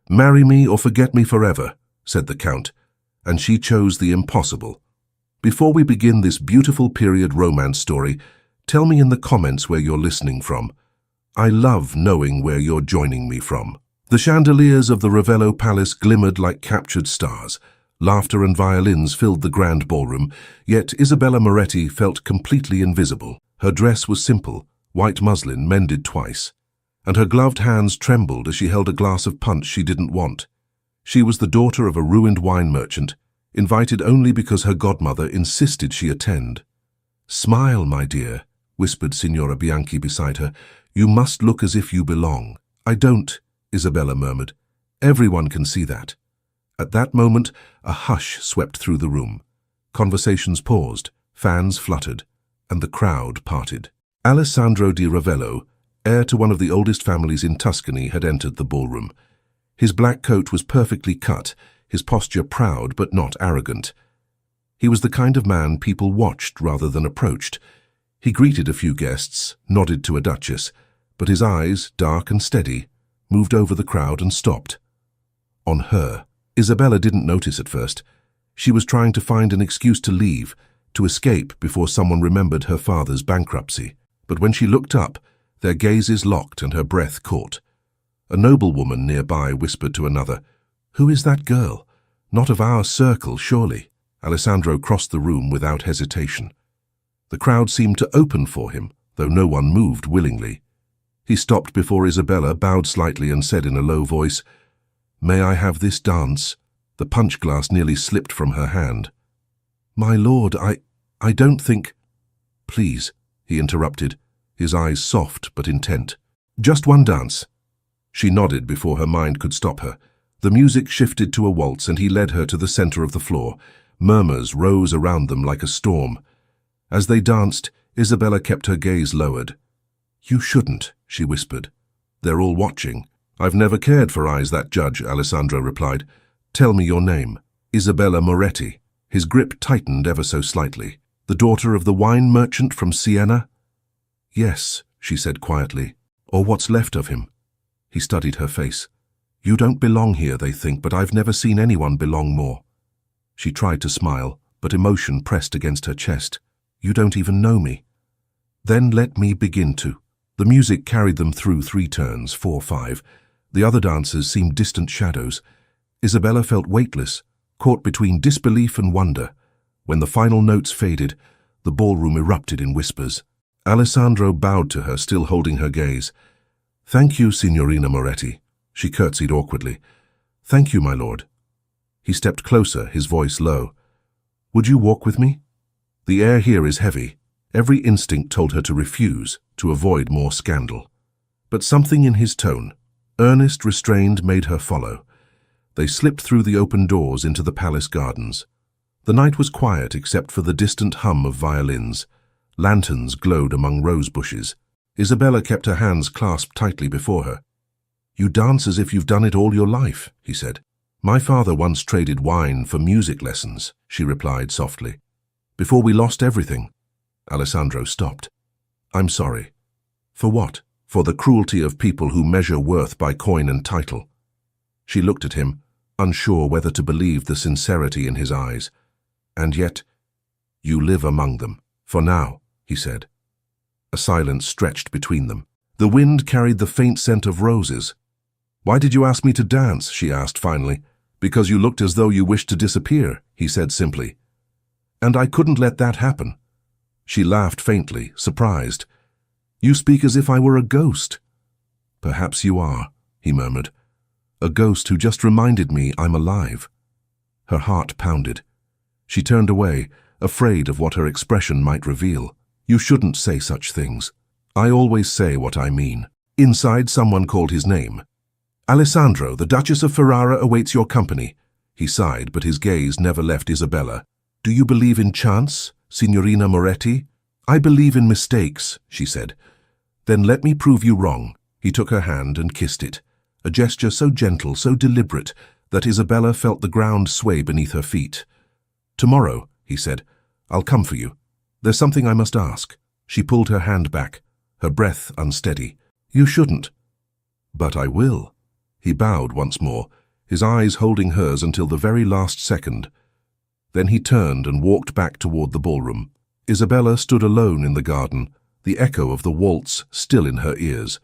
"Marry me or forget me forever," said the Count, and she chose the impossible. Before we begin this beautiful period romance story, tell me in the comments where you're listening from. I love knowing where you're joining me from. The chandeliers of the Ravello Palace glimmered like captured stars. Laughter and violins filled the grand ballroom, yet Isabella Moretti felt completely invisible. Her dress was simple, white muslin mended twice, and her gloved hands trembled as she held a glass of punch she didn't want. She was the daughter of a ruined wine merchant, invited only because her godmother insisted she attend. "Smile, my dear," whispered Signora Bianchi beside her. "You must look as if you belong." "I don't," Isabella murmured. "Everyone can see that." At that moment, a hush swept through the room. Conversations paused, fans fluttered, and the crowd parted. Alessandro di Ravello, heir to one of the oldest families in Tuscany, had entered the ballroom. His black coat was perfectly cut, his posture proud but not arrogant. He was the kind of man people watched rather than approached. He greeted a few guests, nodded to a duchess, but his eyes, dark and steady, moved over the crowd and stopped. On her. Isabella didn't notice at first. She was trying to find an excuse to leave, to escape before someone remembered her father's bankruptcy. But when she looked up, their gazes locked and her breath caught. A noblewoman nearby whispered to another, "Who is that girl? Not of our circle, surely." Alessandro crossed the room without hesitation. The crowd seemed to open for him, though no one moved willingly. He stopped before Isabella, bowed slightly and said in a low voice, "May I have this dance?" The punch glass nearly slipped from her hand. "My lord, I don't think—" "Please," he interrupted, his eyes soft but intent. "Just one dance." She nodded before her mind could stop her. The music shifted to a waltz and he led her to the center of the floor. Murmurs rose around them like a storm. As they danced, Isabella kept her gaze lowered. "You shouldn't," she whispered. "They're all watching." "I've never cared for eyes that judge," Alessandro replied. "Tell me your name." "Isabella Moretti." His grip tightened ever so slightly. "The daughter of the wine merchant from Siena?" "Yes," she said quietly. "Or what's left of him." He studied her face. "You don't belong here, they think, but I've never seen anyone belong more." She tried to smile, but emotion pressed against her chest. "You don't even know me." "Then let me begin to." The music carried them through 3 turns, 4, 5. The other dancers seemed distant shadows. Isabella felt weightless, caught between disbelief and wonder. When the final notes faded, the ballroom erupted in whispers. Alessandro bowed to her, still holding her gaze. "Thank you, Signorina Moretti." She curtsied awkwardly. "Thank you, my lord." He stepped closer, his voice low. "Would you walk with me?" The air here is heavy. Every instinct told her to refuse, to avoid more scandal. But something in his tone, earnest, restrained, made her follow. They slipped through the open doors into the palace gardens. The night was quiet except for the distant hum of violins. Lanterns glowed among rose bushes. Isabella kept her hands clasped tightly before her. "You dance as if you've done it all your life," he said. "My father once traded wine for music lessons," she replied softly. "Before we lost everything." Alessandro stopped. "I'm sorry." "For what?" "For the cruelty of people who measure worth by coin and title." She looked at him, unsure whether to believe the sincerity in his eyes. "And yet, you live among them. For now," he said. A silence stretched between them. The wind carried the faint scent of roses. "Why did you ask me to dance?" she asked finally. "Because you looked as though you wished to disappear," he said simply. "And I couldn't let that happen." She laughed faintly, surprised. "You speak as if I were a ghost." "Perhaps you are," he murmured. "A ghost who just reminded me I'm alive." Her heart pounded. She turned away, afraid of what her expression might reveal. "You shouldn't say such things." "I always say what I mean." Inside, someone called his name. "Alessandro, the Duchess of Ferrara awaits your company." He sighed, but his gaze never left Isabella. "Do you believe in chance, Signorina Moretti?" "I believe in mistakes," she said. "Then let me prove you wrong." He took her hand and kissed it, a gesture so gentle, so deliberate, that Isabella felt the ground sway beneath her feet. "Tomorrow," he said, "I'll come for you. There's something I must ask." She pulled her hand back, her breath unsteady. "You shouldn't." "But I will." He bowed once more, his eyes holding hers until the very last second. Then he turned and walked back toward the ballroom. Isabella stood alone in the garden, the echo of the waltz still in her ears.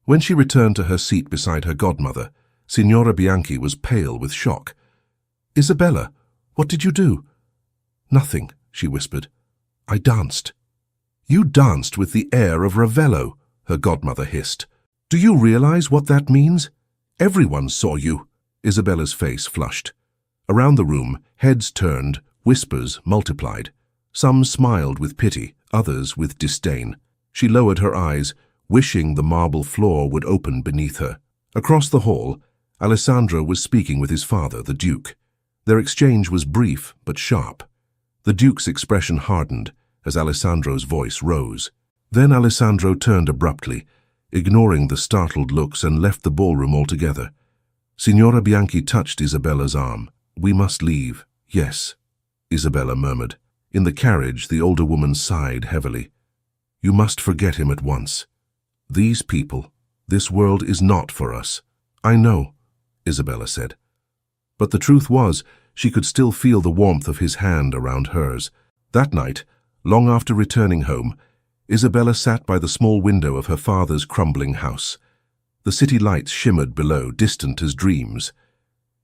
When she returned to her seat beside her godmother, Signora Bianchi was pale with shock. "Isabella, what did you do?" "Nothing," she whispered. "I danced." "You danced with the heir of Ravello," her godmother hissed. "Do you realize what that means? Everyone saw you." Isabella's face flushed. Around the room, heads turned, whispers multiplied. Some smiled with pity, others with disdain. She lowered her eyes, wishing the marble floor would open beneath her. Across the hall, Alessandro was speaking with his father, the Duke. Their exchange was brief but sharp. The Duke's expression hardened as Alessandro's voice rose. Then Alessandro turned abruptly, ignoring the startled looks, and left the ballroom altogether. Signora Bianchi touched Isabella's arm. "We must leave." "Yes," Isabella murmured. In the carriage, the older woman sighed heavily. "You must forget him at once. These people, this world is not for us." "I know," Isabella said. But the truth was, she could still feel the warmth of his hand around hers. That night, long after returning home, Isabella sat by the small window of her father's crumbling house. The city lights shimmered below, distant as dreams.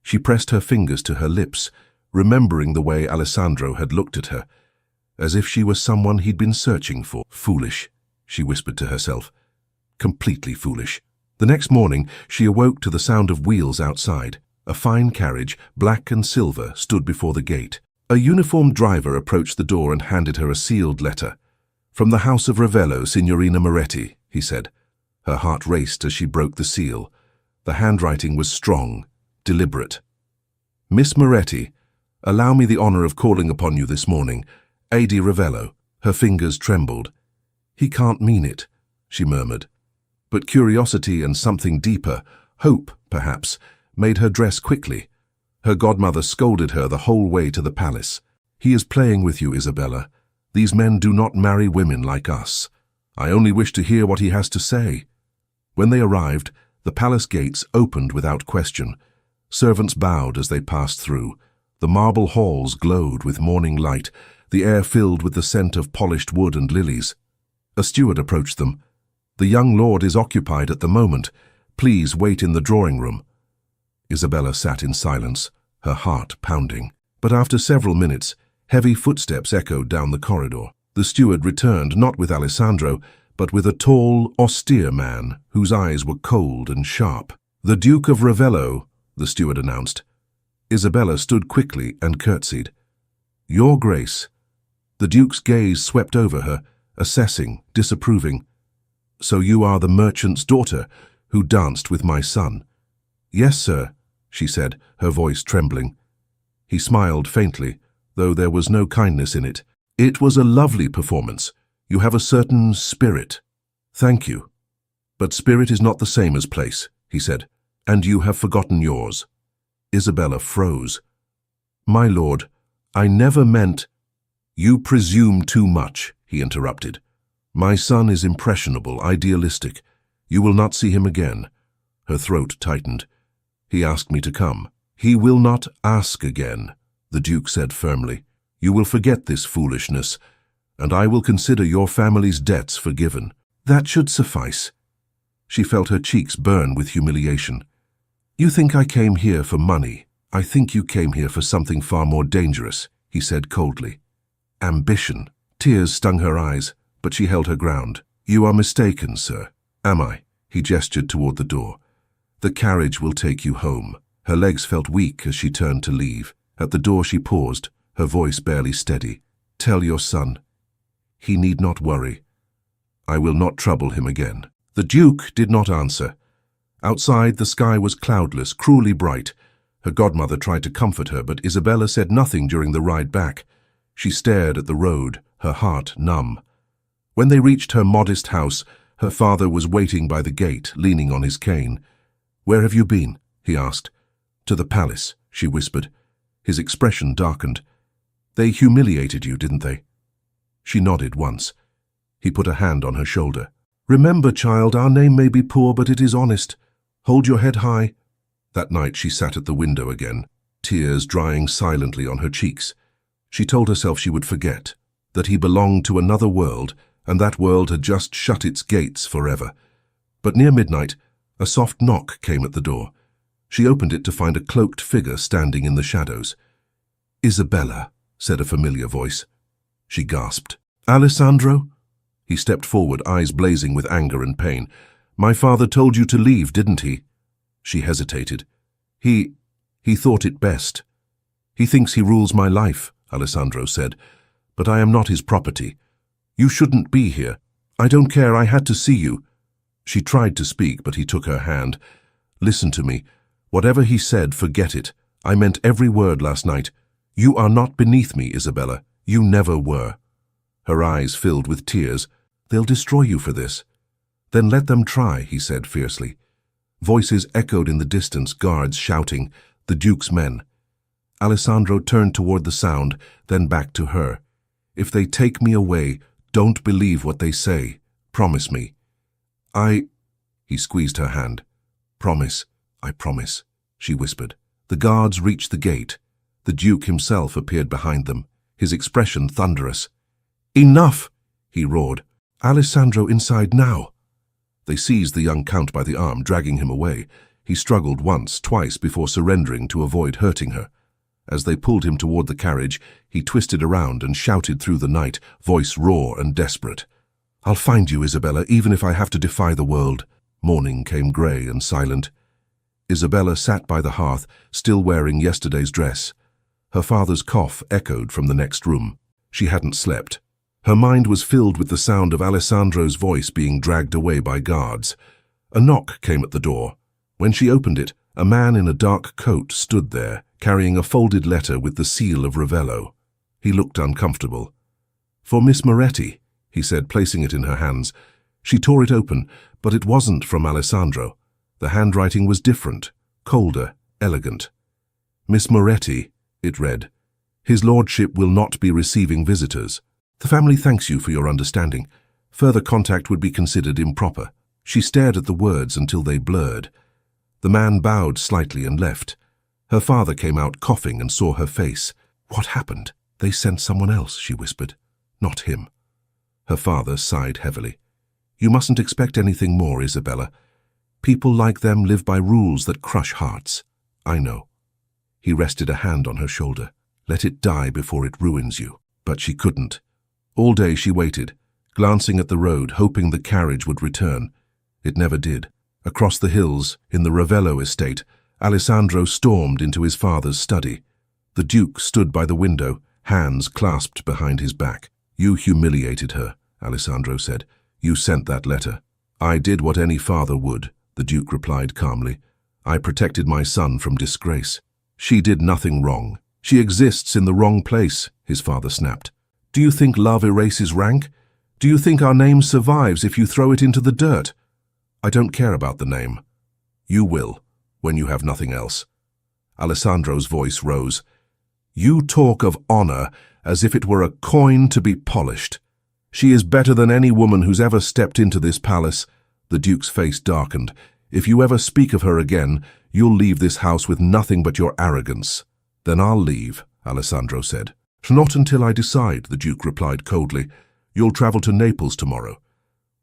She pressed her fingers to her lips, remembering the way Alessandro had looked at her, as if she were someone he'd been searching for. "Foolish," she whispered to herself. "Completely foolish." The next morning, she awoke to the sound of wheels outside. A fine carriage, black and silver, stood before the gate. A uniformed driver approached the door and handed her a sealed letter. "From the house of Ravello, Signorina Moretti," he said. Her heart raced as she broke the seal. The handwriting was strong, deliberate. "Miss Moretti, allow me the honor of calling upon you this morning. Adi Ravello." Her fingers trembled. "He can't mean it," she murmured. But curiosity and something deeper, hope, perhaps, made her dress quickly. Her godmother scolded her the whole way to the palace. "He is playing with you, Isabella. These men do not marry women like us. I only wish to hear what he has to say." When they arrived, the palace gates opened without question. Servants bowed as they passed through. The marble halls glowed with morning light, the air filled with the scent of polished wood and lilies. A steward approached them. "The young lord is occupied at the moment. Please wait in the drawing room." Isabella sat in silence, her heart pounding. But after several minutes, heavy footsteps echoed down the corridor. The steward returned, not with Alessandro, but with a tall, austere man whose eyes were cold and sharp. "The Duke of Ravello," the steward announced. Isabella stood quickly and curtsied. "Your Grace." The Duke's gaze swept over her, assessing, disapproving. "So you are the merchant's daughter who danced with my son?" "Yes, sir," she said, her voice trembling. He smiled faintly, though there was no kindness in it. "It was a lovely performance. You have a certain spirit." "Thank you. But spirit is not the same as place," he said, "and you have forgotten yours." Isabella froze. "My lord, I never meant—" "You presume too much," he interrupted. "My son is impressionable, idealistic. You will not see him again." Her throat tightened. "He asked me to come." "He will not ask again," the Duke said firmly. "You will forget this foolishness, and I will consider your family's debts forgiven." "That should suffice." She felt her cheeks burn with humiliation. "You think I came here for money. I think you came here for something far more dangerous," he said coldly. "Ambition." Tears stung her eyes, but she held her ground. "You are mistaken, sir." "Am I?" He gestured toward the door. "The carriage will take you home." Her legs felt weak as she turned to leave. At the door she paused, her voice barely steady. "Tell your son. He need not worry. I will not trouble him again." The Duke did not answer. Outside, the sky was cloudless, cruelly bright. Her godmother tried to comfort her, but Isabella said nothing during the ride back. She stared at the road, her heart numb. When they reached her modest house, her father was waiting by the gate, leaning on his cane. "Where have you been?" he asked. "To the palace," she whispered. His expression darkened. "They humiliated you, didn't they?" She nodded once. He put a hand on her shoulder. "Remember, child, our name may be poor, but it is honest. Hold your head high. That night she sat at the window again, tears drying silently on her cheeks. She told herself she would forget, that he belonged to another world, and that world had just shut its gates forever. But near midnight, a soft knock came at the door. She opened it to find a cloaked figure standing in the shadows. "Isabella," said a familiar voice. She gasped. "Alessandro?" He stepped forward, eyes blazing with anger and pain. "My father told you to leave, didn't he?" She hesitated. He thought it best. "He thinks he rules my life," Alessandro said, "but I am not his property. You shouldn't be here. I don't care, I had to see you." She tried to speak, but he took her hand. "Listen to me. Whatever he said, forget it. I meant every word last night. You are not beneath me, Isabella. You never were." Her eyes filled with tears. "They'll destroy you for this." "Then let them try," he said fiercely. Voices echoed in the distance, guards shouting, the Duke's men. Alessandro turned toward the sound, then back to her. "If they take me away, don't believe what they say. Promise me." He squeezed her hand. "Promise, I promise," she whispered. The guards reached the gate. The Duke himself appeared behind them, his expression thunderous. "Enough!" he roared. "Alessandro inside now." They seized the young count by the arm, dragging him away. He struggled once, twice before surrendering to avoid hurting her. As they pulled him toward the carriage, he twisted around and shouted through the night, voice raw and desperate. "I'll find you, Isabella, even if I have to defy the world." Morning came grey and silent. Isabella sat by the hearth, still wearing yesterday's dress. Her father's cough echoed from the next room. She hadn't slept. Her mind was filled with the sound of Alessandro's voice being dragged away by guards. A knock came at the door. When she opened it, a man in a dark coat stood there, carrying a folded letter with the seal of Ravello. He looked uncomfortable. "For Miss Moretti," he said, placing it in her hands. She tore it open, but it wasn't from Alessandro. The handwriting was different, colder, elegant. "Miss Moretti," it read. "His lordship will not be receiving visitors. The family thanks you for your understanding. Further contact would be considered improper." She stared at the words until they blurred. The man bowed slightly and left. Her father came out coughing and saw her face. "What happened?" "They sent someone else," she whispered. "Not him." Her father sighed heavily. "You mustn't expect anything more, Isabella. People like them live by rules that crush hearts. I know." He rested a hand on her shoulder. "Let it die before it ruins you." But she couldn't. All day she waited, glancing at the road, hoping the carriage would return. It never did. Across the hills, in the Ravello estate, Alessandro stormed into his father's study. The Duke stood by the window, hands clasped behind his back. "You humiliated her," Alessandro said. "You sent that letter." "I did what any father would," the Duke replied calmly. "I protected my son from disgrace." "She did nothing wrong. She exists in the wrong place," his father snapped. "Do you think love erases rank? Do you think our name survives if you throw it into the dirt?" "I don't care about the name." "You will, when you have nothing else." Alessandro's voice rose. "You talk of honor as if it were a coin to be polished. She is better than any woman who's ever stepped into this palace." The Duke's face darkened. "If you ever speak of her again, you'll leave this house with nothing but your arrogance." "Then I'll leave," Alessandro said. "Not until I decide," the Duke replied coldly. "You'll travel to Naples tomorrow.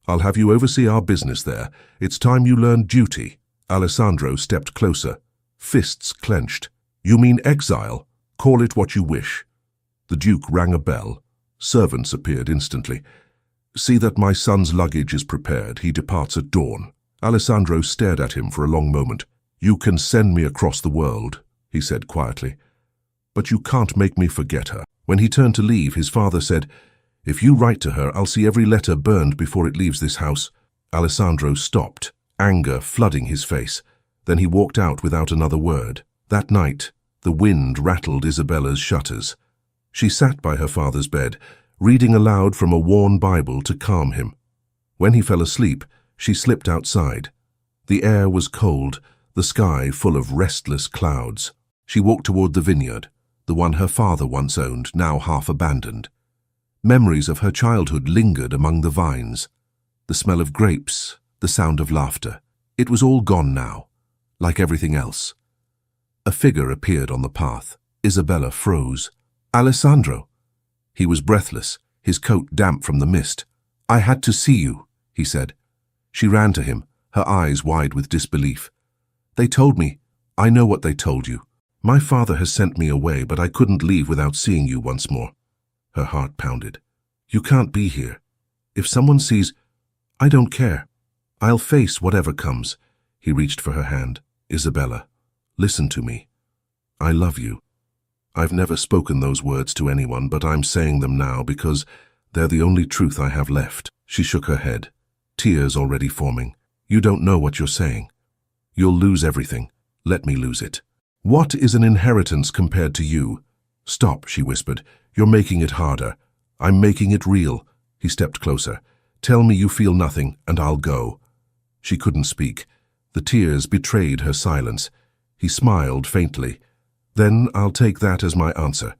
I'll have you oversee our business there. It's time you learned duty." Alessandro stepped closer, fists clenched. "You mean exile? Call it what you wish." The Duke rang a bell. Servants appeared instantly. "See that my son's luggage is prepared. He departs at dawn." Alessandro stared at him for a long moment. "You can send me across the world," he said quietly, "but you can't make me forget her." When he turned to leave, his father said, "If you write to her, I'll see every letter burned before it leaves this house." Alessandro stopped, anger flooding his face. Then he walked out without another word. That night, the wind rattled Isabella's shutters. She sat by her father's bed, reading aloud from a worn Bible to calm him. When he fell asleep, she slipped outside. The air was cold, the sky full of restless clouds. She walked toward the vineyard, the one her father once owned, now half abandoned. Memories of her childhood lingered among the vines. The smell of grapes, the sound of laughter. It was all gone now, like everything else. A figure appeared on the path. Isabella froze. Alessandro! He was breathless, his coat damp from the mist. "I had to see you," he said. She ran to him, her eyes wide with disbelief. "They told me. I know what they told you. My father has sent me away, but I couldn't leave without seeing you once more." Her heart pounded. "You can't be here. If someone sees, I don't care. I'll face whatever comes." He reached for her hand. "Isabella, listen to me. I love you. I've never spoken those words to anyone, but I'm saying them now because they're the only truth I have left." She shook her head, tears already forming. "You don't know what you're saying. You'll lose everything. Let me lose it. What is an inheritance compared to you?" "Stop," she whispered. "You're making it harder. I'm making it real." He stepped closer. "Tell me you feel nothing, and I'll go." She couldn't speak. The tears betrayed her silence. He smiled faintly. "Then I'll take that as my answer."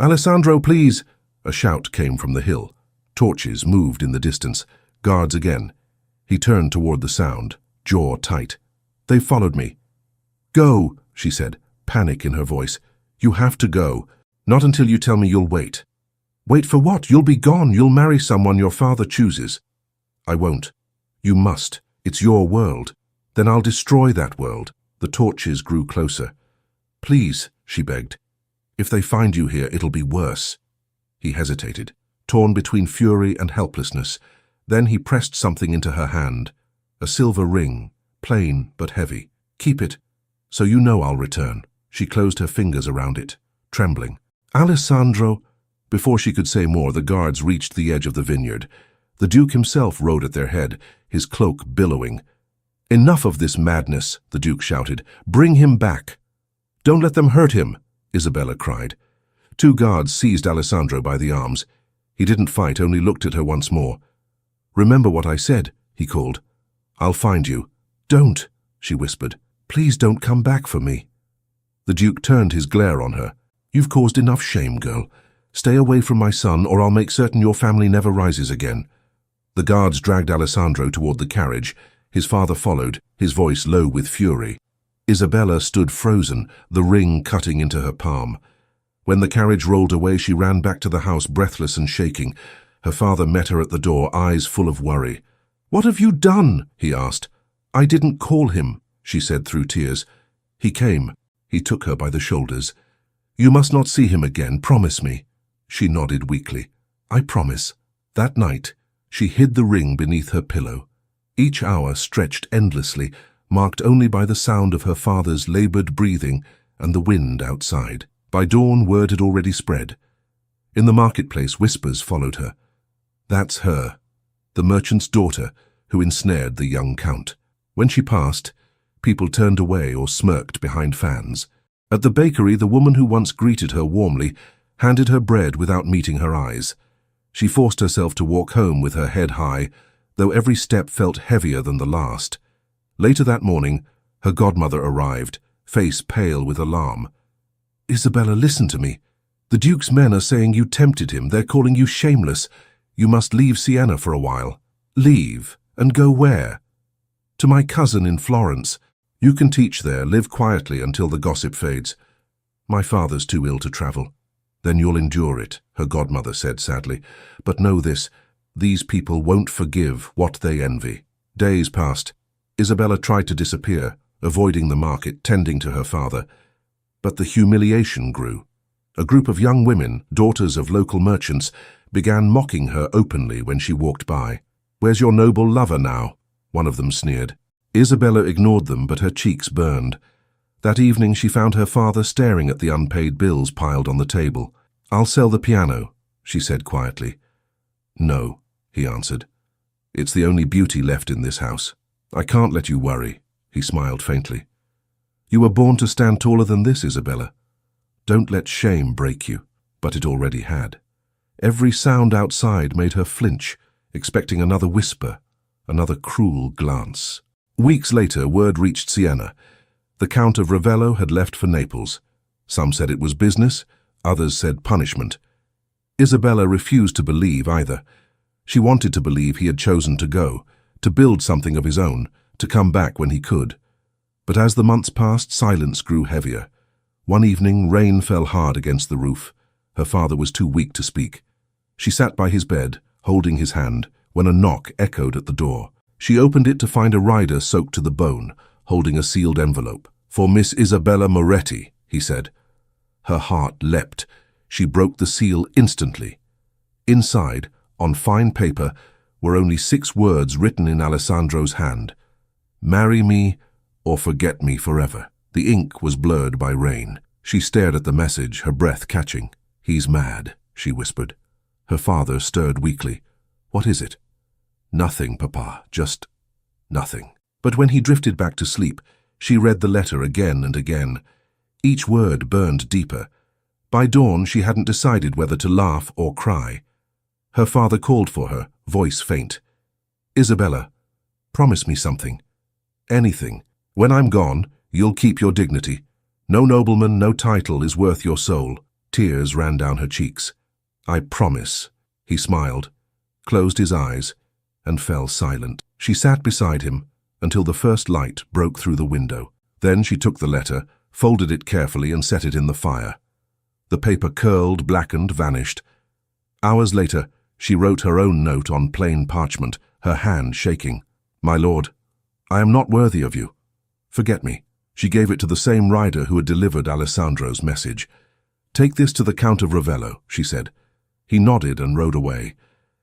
"Alessandro, please!" A shout came from the hill. Torches moved in the distance. Guards again. He turned toward the sound, jaw tight. "They followed me." "Go," she said, panic in her voice. "You have to go. Not until you tell me you'll wait." "Wait for what? You'll be gone. You'll marry someone your father chooses." "I won't. You must. It's your world. Then I'll destroy that world." The torches grew closer. "Please," she begged. "If they find you here, it'll be worse." He hesitated, torn between fury and helplessness. Then he pressed something into her hand. A silver ring, plain but heavy. "Keep it, so you know I'll return." She closed her fingers around it, trembling. "Alessandro!" Before she could say more, the guards reached the edge of the vineyard. The Duke himself rode at their head, his cloak billowing. "Enough of this madness," the Duke shouted. "Bring him back." "Don't let them hurt him," Isabella cried. Two guards seized Alessandro by the arms. He didn't fight, only looked at her once more. "Remember what I said," he called. "I'll find you." "Don't," she whispered. "Please don't come back for me." The Duke turned his glare on her. "You've caused enough shame, girl. Stay away from my son, or I'll make certain your family never rises again." The guards dragged Alessandro toward the carriage. His father followed, his voice low with fury. Isabella stood frozen, the ring cutting into her palm. When the carriage rolled away, she ran back to the house, breathless and shaking. Her father met her at the door, eyes full of worry. "What have you done?" he asked. "I didn't call him," she said through tears. "He came." He took her by the shoulders. "You must not see him again, promise me." She nodded weakly. "I promise." That night, she hid the ring beneath her pillow. Each hour stretched endlessly, marked only by the sound of her father's labored breathing and the wind outside. By dawn, word had already spread. In the marketplace, whispers followed her. "That's her, the merchant's daughter, who ensnared the young count." When she passed, people turned away or smirked behind fans. At the bakery, the woman who once greeted her warmly handed her bread without meeting her eyes. She forced herself to walk home with her head high, though every step felt heavier than the last. Later that morning, her godmother arrived, face pale with alarm. "Isabella, listen to me. The Duke's men are saying you tempted him. They're calling you shameless. You must leave Siena for a while." "Leave? And go where?" "To my cousin in Florence. You can teach there, live quietly until the gossip fades." "My father's too ill to travel." "Then you'll endure it," her godmother said sadly. "But know this, these people won't forgive what they envy." Days passed. Isabella tried to disappear, avoiding the market, tending to her father. But the humiliation grew. A group of young women, daughters of local merchants, began mocking her openly when she walked by. "Where's your noble lover now?" one of them sneered. Isabella ignored them, but her cheeks burned. That evening she found her father staring at the unpaid bills piled on the table. "I'll sell the piano," she said quietly. "No," he answered. "It's the only beauty left in this house. I can't let you worry," he smiled faintly. "You were born to stand taller than this, Isabella. Don't let shame break you." But it already had. Every sound outside made her flinch, expecting another whisper, another cruel glance. Weeks later, word reached Siena. The Count of Ravello had left for Naples. Some said it was business, others said punishment. Isabella refused to believe either. She wanted to believe he had chosen to go, to build something of his own, to come back when he could. But as the months passed, silence grew heavier. One evening, rain fell hard against the roof. Her father was too weak to speak. She sat by his bed, holding his hand, when a knock echoed at the door. She opened it to find a rider soaked to the bone, holding a sealed envelope. "For Miss Isabella Moretti," he said. Her heart leapt. She broke the seal instantly. Inside, on fine paper, were only 6 words written in Alessandro's hand. "Marry me or forget me forever." The ink was blurred by rain. She stared at the message, her breath catching. "He's mad," she whispered. Her father stirred weakly. "What is it?" "Nothing, Papa, just nothing." But when he drifted back to sleep, she read the letter again and again. Each word burned deeper. By dawn, she hadn't decided whether to laugh or cry. Her father called for her, voice faint. "Isabella, promise me something. Anything. When I'm gone, you'll keep your dignity. No nobleman, no title is worth your soul." Tears ran down her cheeks. "I promise." He smiled, closed his eyes, and fell silent. She sat beside him until the first light broke through the window. Then she took the letter, folded it carefully, and set it in the fire. The paper curled, blackened, vanished. Hours later, she wrote her own note on plain parchment, her hand shaking. "My lord, I am not worthy of you. Forget me." She gave it to the same rider who had delivered Alessandro's message. "Take this to the Count of Ravello," she said. He nodded and rode away.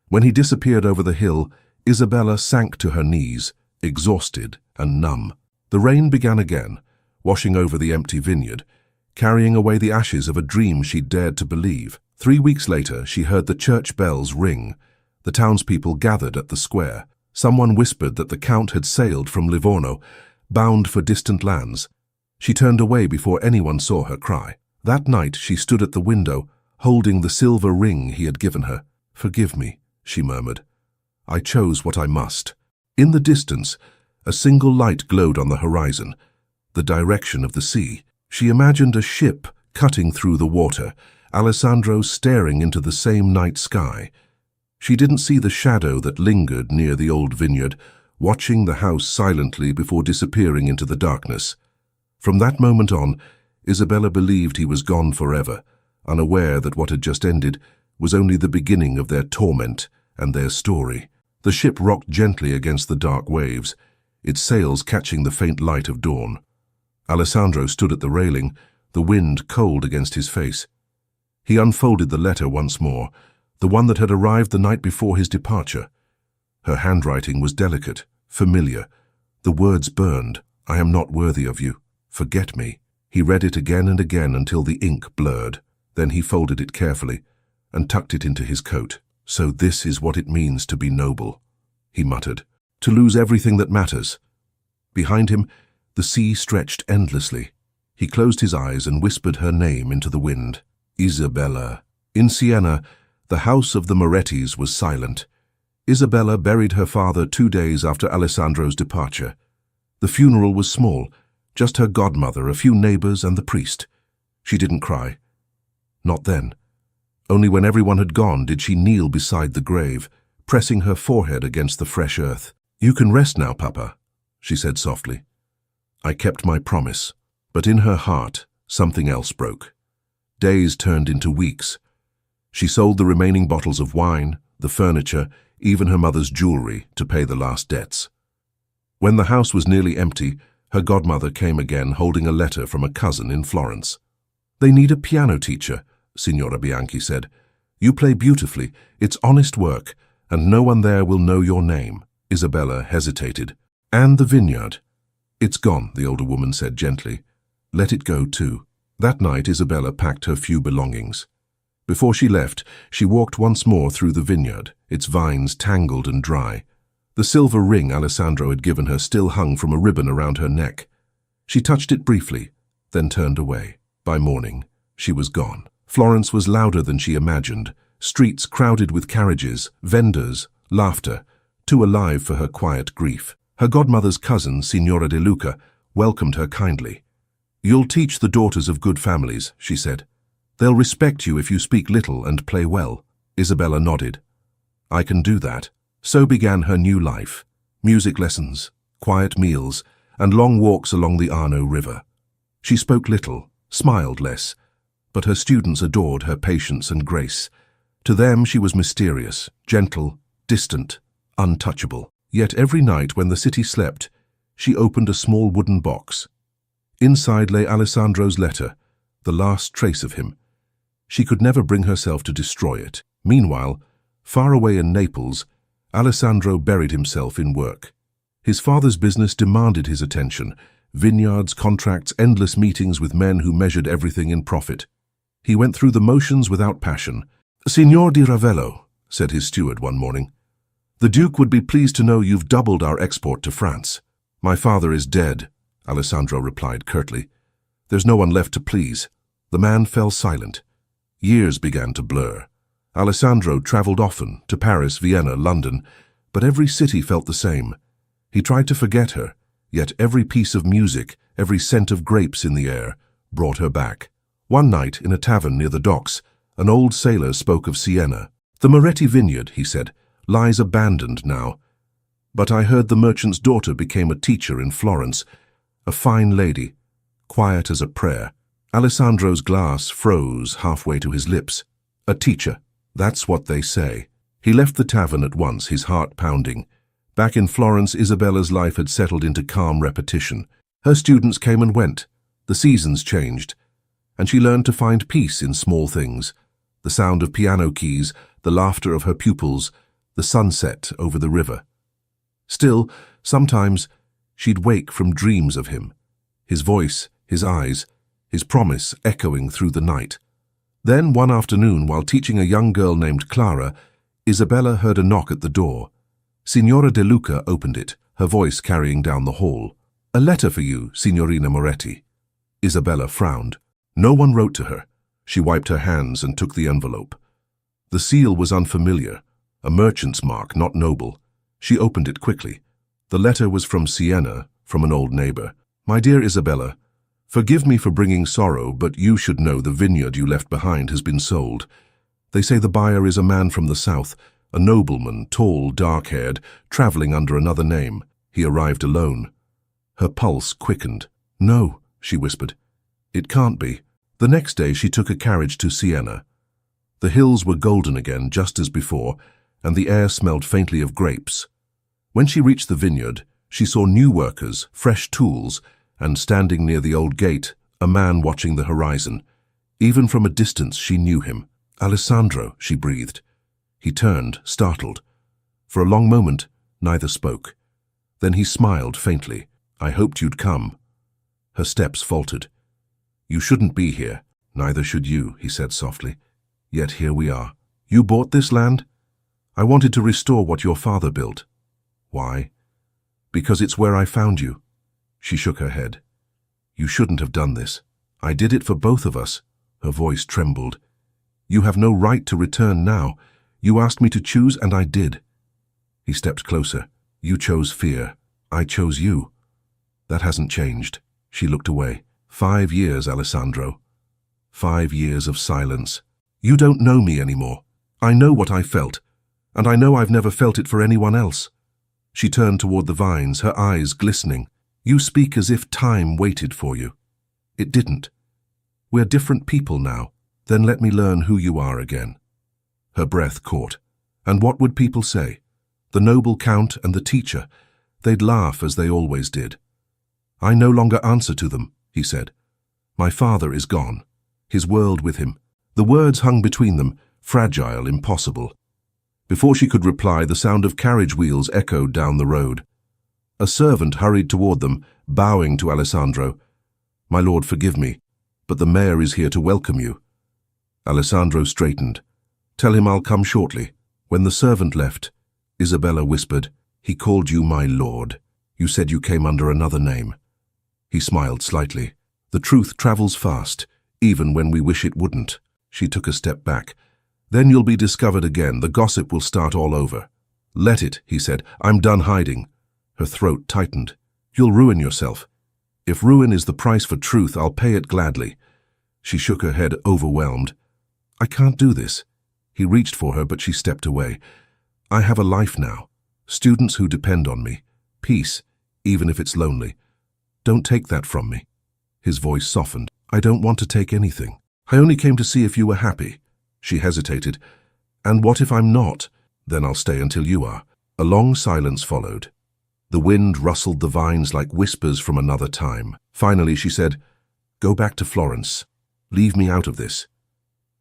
When he disappeared over the hill, Isabella sank to her knees, exhausted and numb. The rain began again, washing over the empty vineyard, carrying away the ashes of a dream she'd dared to believe. 3 weeks later, she heard the church bells ring. The townspeople gathered at the square. Someone whispered that the Count had sailed from Livorno, bound for distant lands. She turned away before anyone saw her cry. That night she stood at the window, holding the silver ring he had given her. "Forgive me," she murmured. "I chose what I must." In the distance, a single light glowed on the horizon, the direction of the sea. She imagined a ship cutting through the water, Alessandro staring into the same night sky. She didn't see the shadow that lingered near the old vineyard, watching the house silently before disappearing into the darkness. From that moment on, Isabella believed he was gone forever, unaware that what had just ended was only the beginning of their torment and their story. The ship rocked gently against the dark waves, its sails catching the faint light of dawn. Alessandro stood at the railing, the wind cold against his face. He unfolded the letter once more, the one that had arrived the night before his departure. Her handwriting was delicate, familiar. The words burned. "I am not worthy of you. Forget me." He read it again and again until the ink blurred. Then he folded it carefully and tucked it into his coat. "So this is what it means to be noble," he muttered. "To lose everything that matters." Behind him, the sea stretched endlessly. He closed his eyes and whispered her name into the wind. Isabella. In Siena, the house of the Morettis was silent. Isabella buried her father 2 days after Alessandro's departure. The funeral was small, just her godmother, a few neighbors, and the priest. She didn't cry. Not then. Only when everyone had gone did she kneel beside the grave, pressing her forehead against the fresh earth. "You can rest now, Papa," she said softly. "I kept my promise." But in her heart, something else broke. Days turned into weeks. She sold the remaining bottles of wine, the furniture, even her mother's jewelry to pay the last debts. When the house was nearly empty, her godmother came again holding a letter from a cousin in Florence. "They need a piano teacher," Signora Bianchi said. "You play beautifully, it's honest work, and no one there will know your name." Isabella hesitated. "And the vineyard?" "It's gone," the older woman said gently. "Let it go too." That night Isabella packed her few belongings. Before she left, she walked once more through the vineyard, its vines tangled and dry. The silver ring Alessandro had given her still hung from a ribbon around her neck. She touched it briefly, then turned away. By morning, she was gone. Florence was louder than she imagined, streets crowded with carriages, vendors, laughter, too alive for her quiet grief. Her godmother's cousin, Signora De Luca, welcomed her kindly. "You'll teach the daughters of good families," she said. "They'll respect you if you speak little and play well." Isabella nodded. "I can do that." So began her new life. Music lessons, quiet meals, and long walks along the Arno River. She spoke little, smiled less, but her students adored her patience and grace. To them she was mysterious, gentle, distant, untouchable. Yet every night when the city slept, she opened a small wooden box. Inside lay Alessandro's letter, the last trace of him. She could never bring herself to destroy it. Meanwhile, far away in Naples, Alessandro buried himself in work. His father's business demanded his attention: vineyards, contracts, endless meetings with men who measured everything in profit. He went through the motions without passion. "Signor di Ravello," said his steward one morning, "the Duke would be pleased to know you've doubled our export to France." "My father is dead," Alessandro replied curtly. "There's no one left to please." The man fell silent. Years began to blur. Alessandro traveled often, to Paris, Vienna, London, but every city felt the same. He tried to forget her, yet every piece of music, every scent of grapes in the air, brought her back. One night, in a tavern near the docks, an old sailor spoke of Siena. "The Moretti vineyard," he said, "lies abandoned now. But I heard the merchant's daughter became a teacher in Florence, a fine lady, quiet as a prayer." Alessandro's glass froze halfway to his lips. A teacher, that's what they say. He left the tavern at once, his heart pounding. Back in Florence, Isabella's life had settled into calm repetition. Her students came and went. The seasons changed. And she learned to find peace in small things. The sound of piano keys, the laughter of her pupils, the sunset over the river. Still, sometimes, she'd wake from dreams of him. His voice, his eyes, his promise echoing through the night. Then, one afternoon, while teaching a young girl named Clara, Isabella heard a knock at the door. Signora De Luca opened it, her voice carrying down the hall. "A letter for you, Signorina Moretti." Isabella frowned. No one wrote to her. She wiped her hands and took the envelope. The seal was unfamiliar, a merchant's mark, not noble. She opened it quickly. The letter was from Siena, from an old neighbor. "My dear Isabella, forgive me for bringing sorrow, but you should know the vineyard you left behind has been sold. They say the buyer is a man from the south, a nobleman, tall, dark-haired, traveling under another name. He arrived alone." Her pulse quickened. "No," she whispered. "It can't be." The next day she took a carriage to Siena. The hills were golden again, just as before, and the air smelled faintly of grapes. When she reached the vineyard, she saw new workers, fresh tools, and standing near the old gate, a man watching the horizon. Even from a distance she knew him. "Alessandro," she breathed. He turned, startled. For a long moment, neither spoke. Then he smiled faintly. "I hoped you'd come." Her steps faltered. "You shouldn't be here." "Neither should you," he said softly. "Yet here we are." "You bought this land?" "I wanted to restore what your father built." "Why?" "Because it's where I found you." She shook her head. "You shouldn't have done this. I did it for both of us." Her voice trembled. "You have no right to return now. You asked me to choose, and I did." He stepped closer. "You chose fear. I chose you." "That hasn't changed." She looked away. 5 years, Alessandro. 5 years of silence. "You don't know me anymore. I know what I felt, and I know I've never felt it for anyone else." She turned toward the vines, her eyes glistening. "You speak as if time waited for you. It didn't. We're different people now. Then let me learn who you are again." Her breath caught. And what would people say? The noble count and the teacher. They'd laugh as they always did. "I no longer answer to them," he said. "My father is gone. His world with him." The words hung between them, fragile, impossible. Before she could reply, the sound of carriage wheels echoed down the road. A servant hurried toward them, bowing to Alessandro. "My lord, forgive me, but the mayor is here to welcome you." Alessandro straightened. "Tell him I'll come shortly." When the servant left, Isabella whispered, "He called you my lord. You said you came under another name." He smiled slightly. "The truth travels fast, even when we wish it wouldn't." She took a step back. "Then you'll be discovered again. The gossip will start all over." "Let it," he said. "I'm done hiding." Her throat tightened. "You'll ruin yourself. If ruin is the price for truth, I'll pay it gladly." She shook her head, overwhelmed. "I can't do this." He reached for her, but she stepped away. "I have a life now. Students who depend on me. Peace, even if it's lonely. Don't take that from me." His voice softened. "I don't want to take anything. I only came to see if you were happy." She hesitated. "And what if I'm not?" "Then I'll stay until you are." A long silence followed. The wind rustled the vines like whispers from another time. Finally she said, "Go back to Florence. Leave me out of this."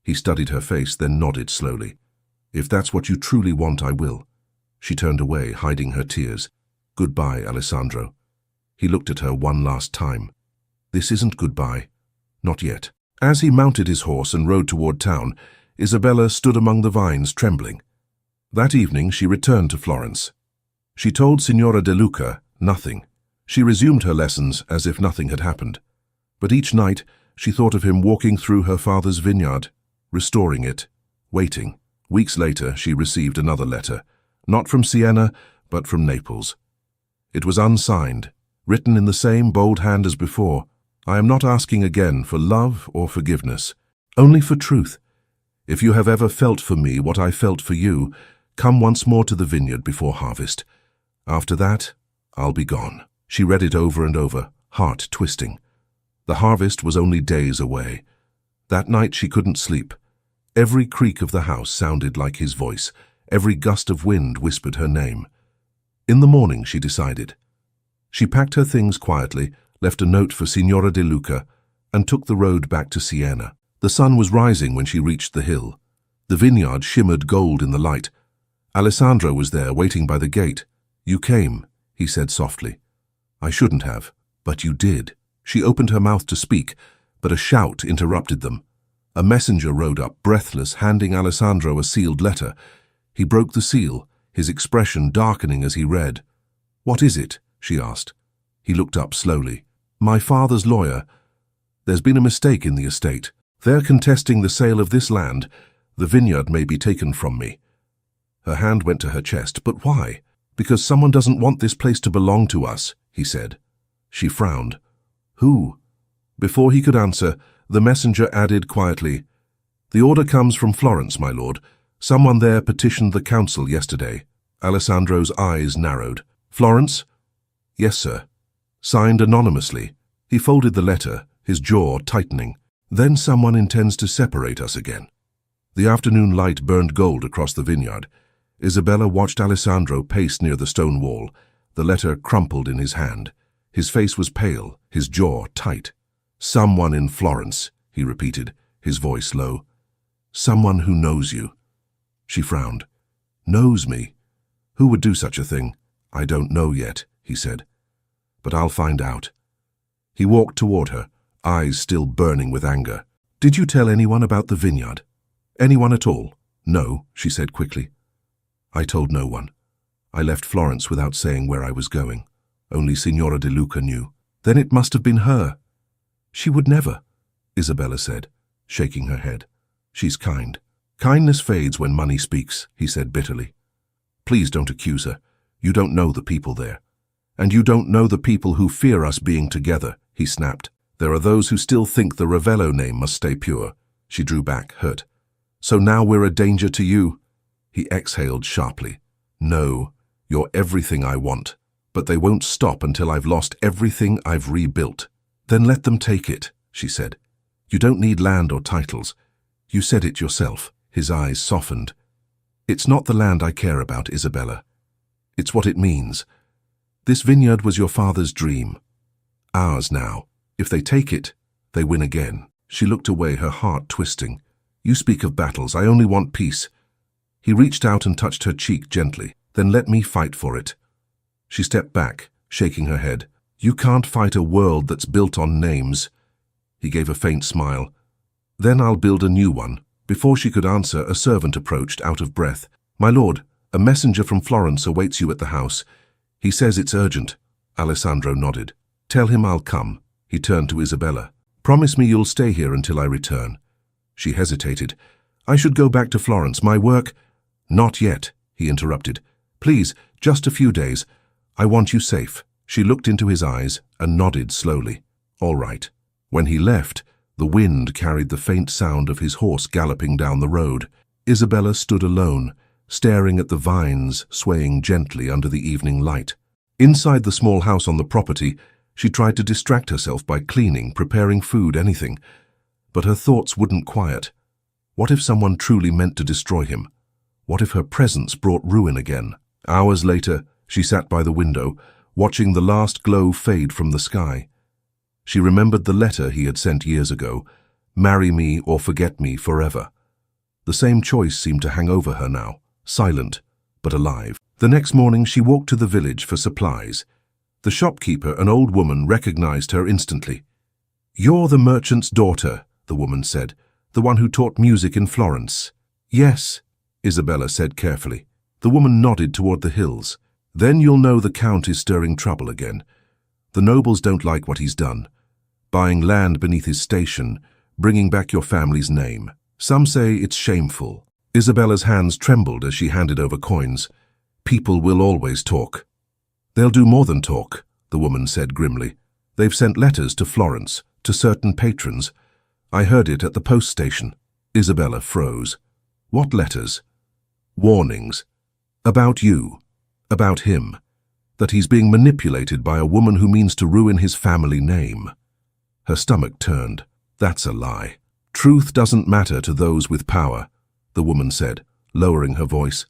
He studied her face, then nodded slowly. "If that's what you truly want, I will." She turned away, hiding her tears. "Goodbye, Alessandro." He looked at her one last time. "This isn't goodbye. Not yet." As he mounted his horse and rode toward town, Isabella stood among the vines, trembling. That evening she returned to Florence. She told Signora De Luca nothing. She resumed her lessons as if nothing had happened. But each night she thought of him walking through her father's vineyard, restoring it, waiting. Weeks later she received another letter, not from Siena, but from Naples. It was unsigned, written in the same bold hand as before. "I am not asking again for love or forgiveness, only for truth. If you have ever felt for me what I felt for you, come once more to the vineyard before harvest. After that, I'll be gone." She read it over and over, heart twisting. The harvest was only days away. That night she couldn't sleep. Every creak of the house sounded like his voice. Every gust of wind whispered her name. In the morning she decided. She packed her things quietly, left a note for Signora De Luca, and took the road back to Siena. The sun was rising when she reached the hill. The vineyard shimmered gold in the light. Alessandro was there, waiting by the gate. "You came," he said softly. "I shouldn't have, but you did." She opened her mouth to speak, but a shout interrupted them. A messenger rode up, breathless, handing Alessandro a sealed letter. He broke the seal, his expression darkening as he read. "What is it?" she asked. He looked up slowly. "My father's lawyer. There's been a mistake in the estate. They're contesting the sale of this land. The vineyard may be taken from me." Her hand went to her chest. "But why?" "Because someone doesn't want this place to belong to us," he said. She frowned. "Who?" Before he could answer, the messenger added quietly, "The order comes from Florence, my lord. Someone there petitioned the council yesterday." Alessandro's eyes narrowed. "Florence?" "Yes, sir." "Signed anonymously." He folded the letter, his jaw tightening. "Then someone intends to separate us again." The afternoon light burned gold across the vineyard. Isabella watched Alessandro pace near the stone wall, the letter crumpled in his hand. His face was pale, his jaw tight. "Someone in Florence," he repeated, his voice low. "Someone who knows you." She frowned. "Knows me? Who would do such a thing?" "I don't know yet," he said. "But I'll find out." He walked toward her, eyes still burning with anger. "Did you tell anyone about the vineyard? Anyone at all?" "No," she said quickly. "I told no one. I left Florence without saying where I was going. Only Signora De Luca knew." "Then it must have been her." "She would never," Isabella said, shaking her head. "She's kind." "Kindness fades when money speaks," he said bitterly. "Please don't accuse her. You don't know the people there. And you don't know the people who fear us being together," he snapped. "There are those who still think the Ravello name must stay pure." She drew back, hurt. "So now we're a danger to you?" He exhaled sharply. "No, you're everything I want. But they won't stop until I've lost everything I've rebuilt." "Then let them take it," she said. "You don't need land or titles. You said it yourself." His eyes softened. "It's not the land I care about, Isabella. It's what it means. This vineyard was your father's dream. Ours now. If they take it, they win again." She looked away, her heart twisting. "You speak of battles. I only want peace." He reached out and touched her cheek gently. "Then let me fight for it." She stepped back, shaking her head. "You can't fight a world that's built on names." He gave a faint smile. "Then I'll build a new one." Before she could answer, a servant approached, out of breath. "My lord, a messenger from Florence awaits you at the house. He says it's urgent." Alessandro nodded. "Tell him I'll come." He turned to Isabella. "Promise me you'll stay here until I return." She hesitated. "I should go back to Florence. My work—" "Not yet," he interrupted. "Please, just a few days. I want you safe." She looked into his eyes and nodded slowly. "All right." When he left, the wind carried the faint sound of his horse galloping down the road. Isabella stood alone, staring at the vines swaying gently under the evening light. Inside the small house on the property, She tried to distract herself by cleaning, preparing food, anything. But her thoughts wouldn't quiet. What if someone truly meant to destroy him? What if her presence brought ruin again? Hours later, she sat by the window, watching the last glow fade from the sky. She remembered the letter he had sent years ago, "Marry me or forget me forever." The same choice seemed to hang over her now, silent but alive. The next morning she walked to the village for supplies. The shopkeeper, an old woman, recognized her instantly. "You're the merchant's daughter," the woman said, "the one who taught music in Florence." "Yes," Isabella said carefully. The woman nodded toward the hills. "Then you'll know the Count is stirring trouble again. The nobles don't like what he's done. Buying land beneath his station, bringing back your family's name. Some say it's shameful." Isabella's hands trembled as she handed over coins. "People will always talk." "They'll do more than talk," the woman said grimly. "They've sent letters to Florence, to certain patrons. I heard it at the post station." Isabella froze. "What letters?" "Warnings. About you. About him. That he's being manipulated by a woman who means to ruin his family name." Her stomach turned. "That's a lie. Truth doesn't matter to those with power," the woman said, lowering her voice.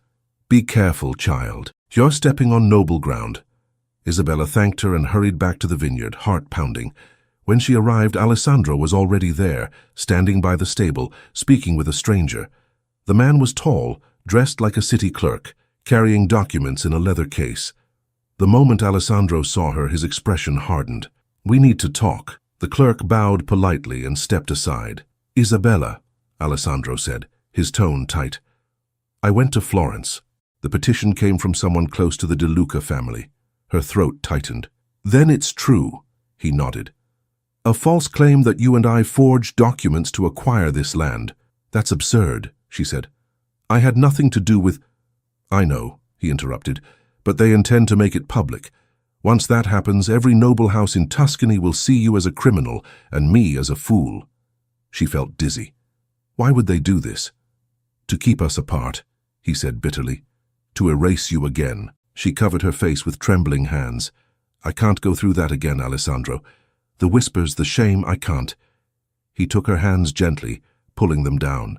"Be careful, child. You're stepping on noble ground." Isabella thanked her and hurried back to the vineyard, heart pounding. When she arrived, Alessandro was already there, standing by the stable, speaking with a stranger. The man was tall, dressed like a city clerk, carrying documents in a leather case. The moment Alessandro saw her, his expression hardened. "We need to talk." The clerk bowed politely and stepped aside. "Isabella," Alessandro said, his tone tight. "I went to Florence. The petition came from someone close to the De Luca family." Her throat tightened. "Then it's true," he nodded. "A false claim that you and I forged documents to acquire this land. That's absurd," she said. "I had nothing to do with—" "I know," he interrupted, "but they intend to make it public. Once that happens, every noble house in Tuscany will see you as a criminal and me as a fool." She felt dizzy. "Why would they do this?" "To keep us apart," he said bitterly. "To erase you again." She covered her face with trembling hands. "I can't go through that again, Alessandro. The whispers, the shame, I can't." He took her hands gently, pulling them down.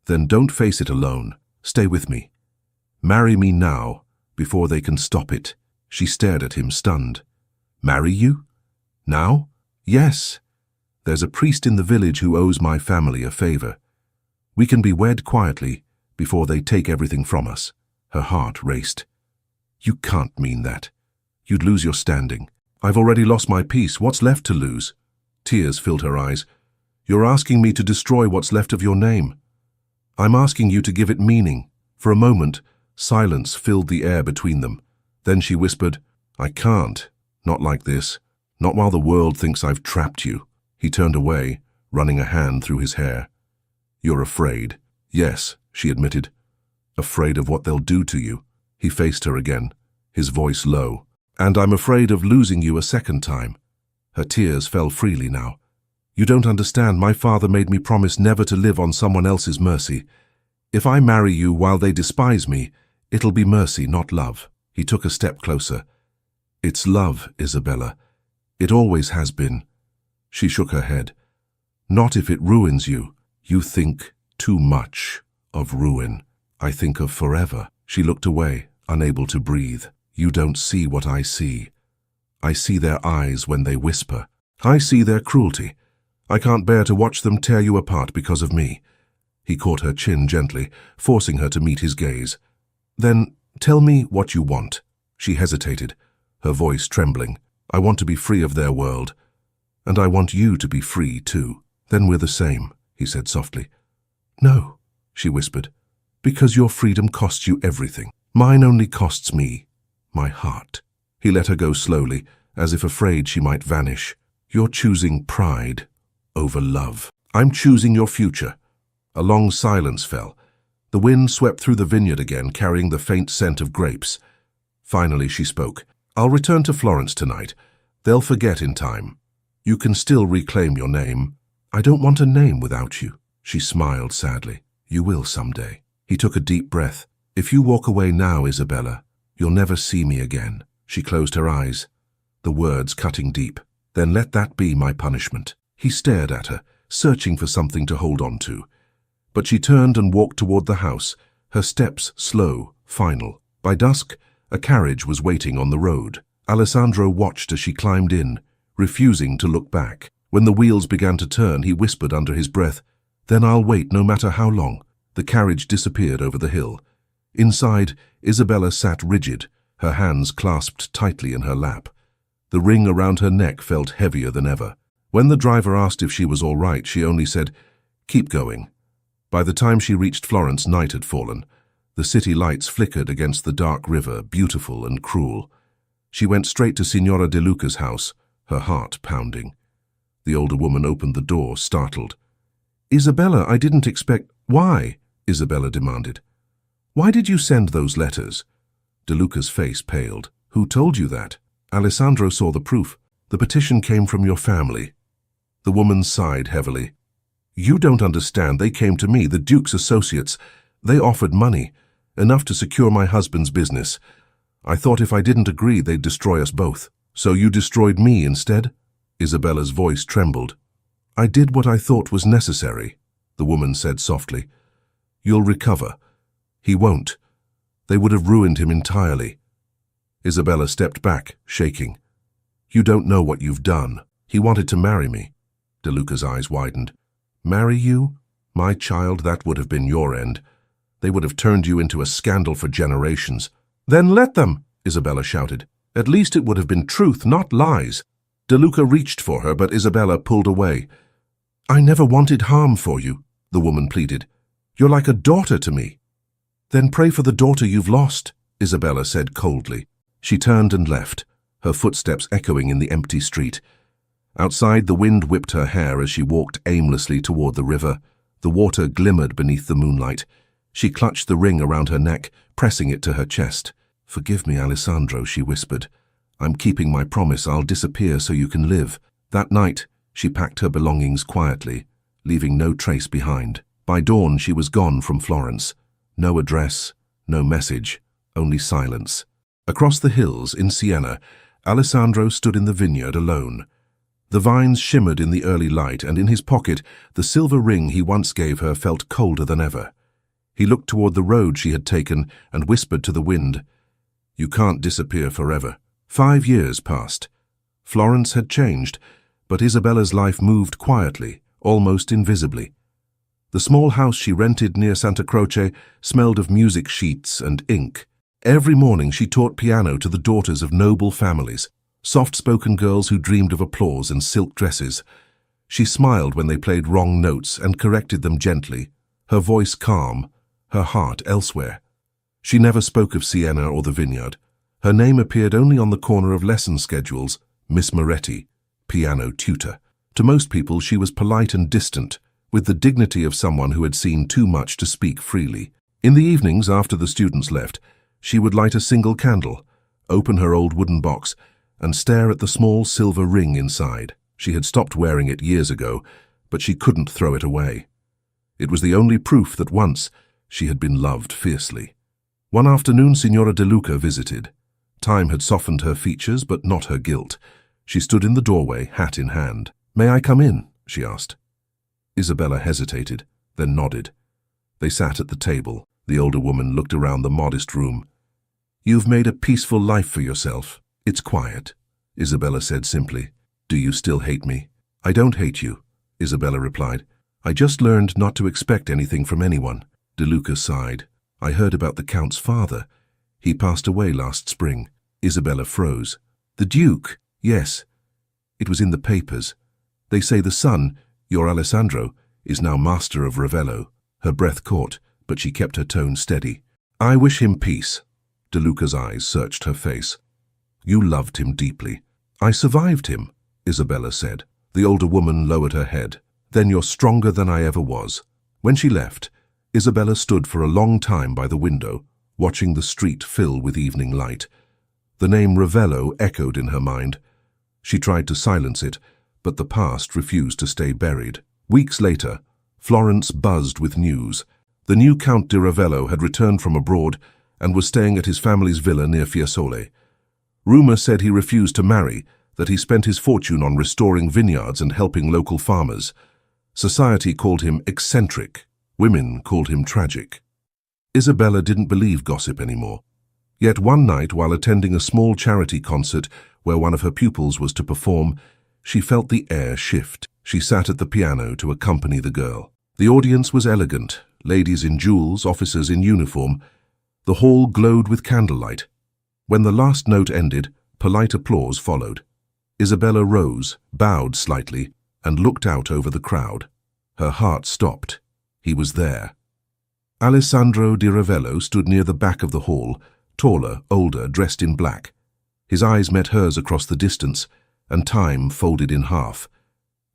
"Then don't face it alone. Stay with me. Marry me now, before they can stop it." She stared at him, stunned. "Marry you? Now?" "Yes. There's a priest in the village who owes my family a favor. We can be wed quietly, before they take everything from us." Her heart raced. "You can't mean that. You'd lose your standing." "I've already lost my peace. What's left to lose?" Tears filled her eyes. "You're asking me to destroy what's left of your name." "I'm asking you to give it meaning." For a moment, silence filled the air between them. Then she whispered, "I can't. Not like this. Not while the world thinks I've trapped you." He turned away, running a hand through his hair. "You're afraid." "Yes," she admitted. "Afraid of what they'll do to you." He faced her again, his voice low. "And I'm afraid of losing you a second time." Her tears fell freely now. "You don't understand. My father made me promise never to live on someone else's mercy. If I marry you while they despise me, it'll be mercy, not love." He took a step closer. "It's love, Isabella. It always has been." She shook her head. "Not if it ruins you. You think too much of ruin. I think of forever." She looked away, unable to breathe. "You don't see what I see. I see their eyes when they whisper. I see their cruelty. I can't bear to watch them tear you apart because of me." He caught her chin gently, forcing her to meet his gaze. "Then tell me what you want." She hesitated, her voice trembling. "I want to be free of their world. And I want you to be free, too." "Then we're the same," he said softly. "No," she whispered, "because your freedom costs you everything. Mine only costs me my heart." He let her go slowly, as if afraid she might vanish. "You're choosing pride over love. I'm choosing your future." A long silence fell. The wind swept through the vineyard again, carrying the faint scent of grapes. Finally she spoke. "I'll return to Florence tonight. They'll forget in time. You can still reclaim your name." "I don't want a name without you." She smiled sadly. "You will someday." He took a deep breath. "If you walk away now, Isabella, you'll never see me again." She closed her eyes. the words cutting deep. Then let that be my punishment. He stared at her, searching for something to hold on to. But she turned and walked toward the house, her steps slow, final. By dusk, a carriage was waiting on the road. Alessandro watched as she climbed in, refusing to look back. When the wheels began to turn, he whispered under his breath, "Then I'll wait no matter how long." The carriage disappeared over the hill. Inside, Isabella sat rigid, her hands clasped tightly in her lap. The ring around her neck felt heavier than ever. When the driver asked if she was all right, she only said, "Keep going." By the time she reached Florence, night had fallen. The city lights flickered against the dark river, beautiful and cruel. She went straight to Signora De Luca's house, her heart pounding. The older woman opened the door, startled. "Isabella, I didn't expect—" "Why?" Isabella demanded. "Why did you send those letters?" De Luca's face paled. "Who told you that?" "Alessandro saw the proof. The petition came from your family." The woman sighed heavily. "You don't understand. They came to me, the Duke's associates. They offered money, enough to secure my husband's business. I thought if I didn't agree, they'd destroy us both. So you destroyed me instead?" Isabella's voice trembled. "I did what I thought was necessary," the woman said softly. "You'll recover. He won't. They would have ruined him entirely." Isabella stepped back, shaking. "You don't know what you've done. He wanted to marry me." De Luca's eyes widened. "Marry you? My child, that would have been your end. They would have turned you into a scandal for generations." "Then let them," Isabella shouted. "At least it would have been truth, not lies." De Luca reached for her, but Isabella pulled away. "I never wanted harm for you," the woman pleaded. "You're like a daughter to me." "Then pray for the daughter you've lost," Isabella said coldly. She turned and left, her footsteps echoing in the empty street. Outside, the wind whipped her hair as she walked aimlessly toward the river. The water glimmered beneath the moonlight. She clutched the ring around her neck, pressing it to her chest. "Forgive me, Alessandro," she whispered. "I'm keeping my promise. I'll disappear so you can live." That night, she packed her belongings quietly, leaving no trace behind. By dawn, she was gone from Florence. No address, no message, only silence. Across the hills in Siena, Alessandro stood in the vineyard alone. The vines shimmered in the early light, and in his pocket, the silver ring he once gave her felt colder than ever. He looked toward the road she had taken and whispered to the wind, "You can't disappear forever." 5 years passed. Florence had changed, but Isabella's life moved quietly, almost invisibly. The small house she rented near Santa Croce smelled of music sheets and ink. Every morning she taught piano to the daughters of noble families, soft-spoken girls who dreamed of applause and silk dresses. She smiled when they played wrong notes and corrected them gently, her voice calm, her heart elsewhere. She never spoke of Siena or the vineyard. Her name appeared only on the corner of lesson schedules, Miss Moretti, piano tutor. To most people she was polite and distant, with the dignity of someone who had seen too much to speak freely. In the evenings, after the students left, she would light a single candle, open her old wooden box, and stare at the small silver ring inside. She had stopped wearing it years ago, but she couldn't throw it away. It was the only proof that once she had been loved fiercely. One afternoon, Signora De Luca visited. Time had softened her features, but not her guilt. She stood in the doorway, hat in hand. "May I come in?" she asked. Isabella hesitated, then nodded. They sat at the table. The older woman looked around the modest room. "You've made a peaceful life for yourself. It's quiet," Isabella said simply. "Do you still hate me?" "I don't hate you," Isabella replied. "I just learned not to expect anything from anyone." De Luca sighed. "I heard about the Count's father. He passed away last spring." Isabella froze. "The Duke?" "Yes. It was in the papers. They say the son, your Alessandro, is now master of Ravello." Her breath caught, but she kept her tone steady. "I wish him peace." De Luca's eyes searched her face. "You loved him deeply." "I survived him," Isabella said. The older woman lowered her head. "Then you're stronger than I ever was." When she left, Isabella stood for a long time by the window, watching the street fill with evening light. The name Ravello echoed in her mind. She tried to silence it, but the past refused to stay buried. Weeks later, Florence buzzed with news. The new Count di Ravello had returned from abroad and was staying at his family's villa near Fiesole. Rumor said he refused to marry, that he spent his fortune on restoring vineyards and helping local farmers. Society called him eccentric. Women called him tragic. Isabella didn't believe gossip anymore. Yet one night, while attending a small charity concert where one of her pupils was to perform, she felt the air shift. She sat at the piano to accompany the girl. The audience was elegant, ladies in jewels, officers in uniform. The hall glowed with candlelight. When the last note ended, polite applause followed. Isabella rose, bowed slightly, and looked out over the crowd. Her heart stopped. He was there. Alessandro di Ravello stood near the back of the hall, taller, older, dressed in black. His eyes met hers across the distance, and time folded in half.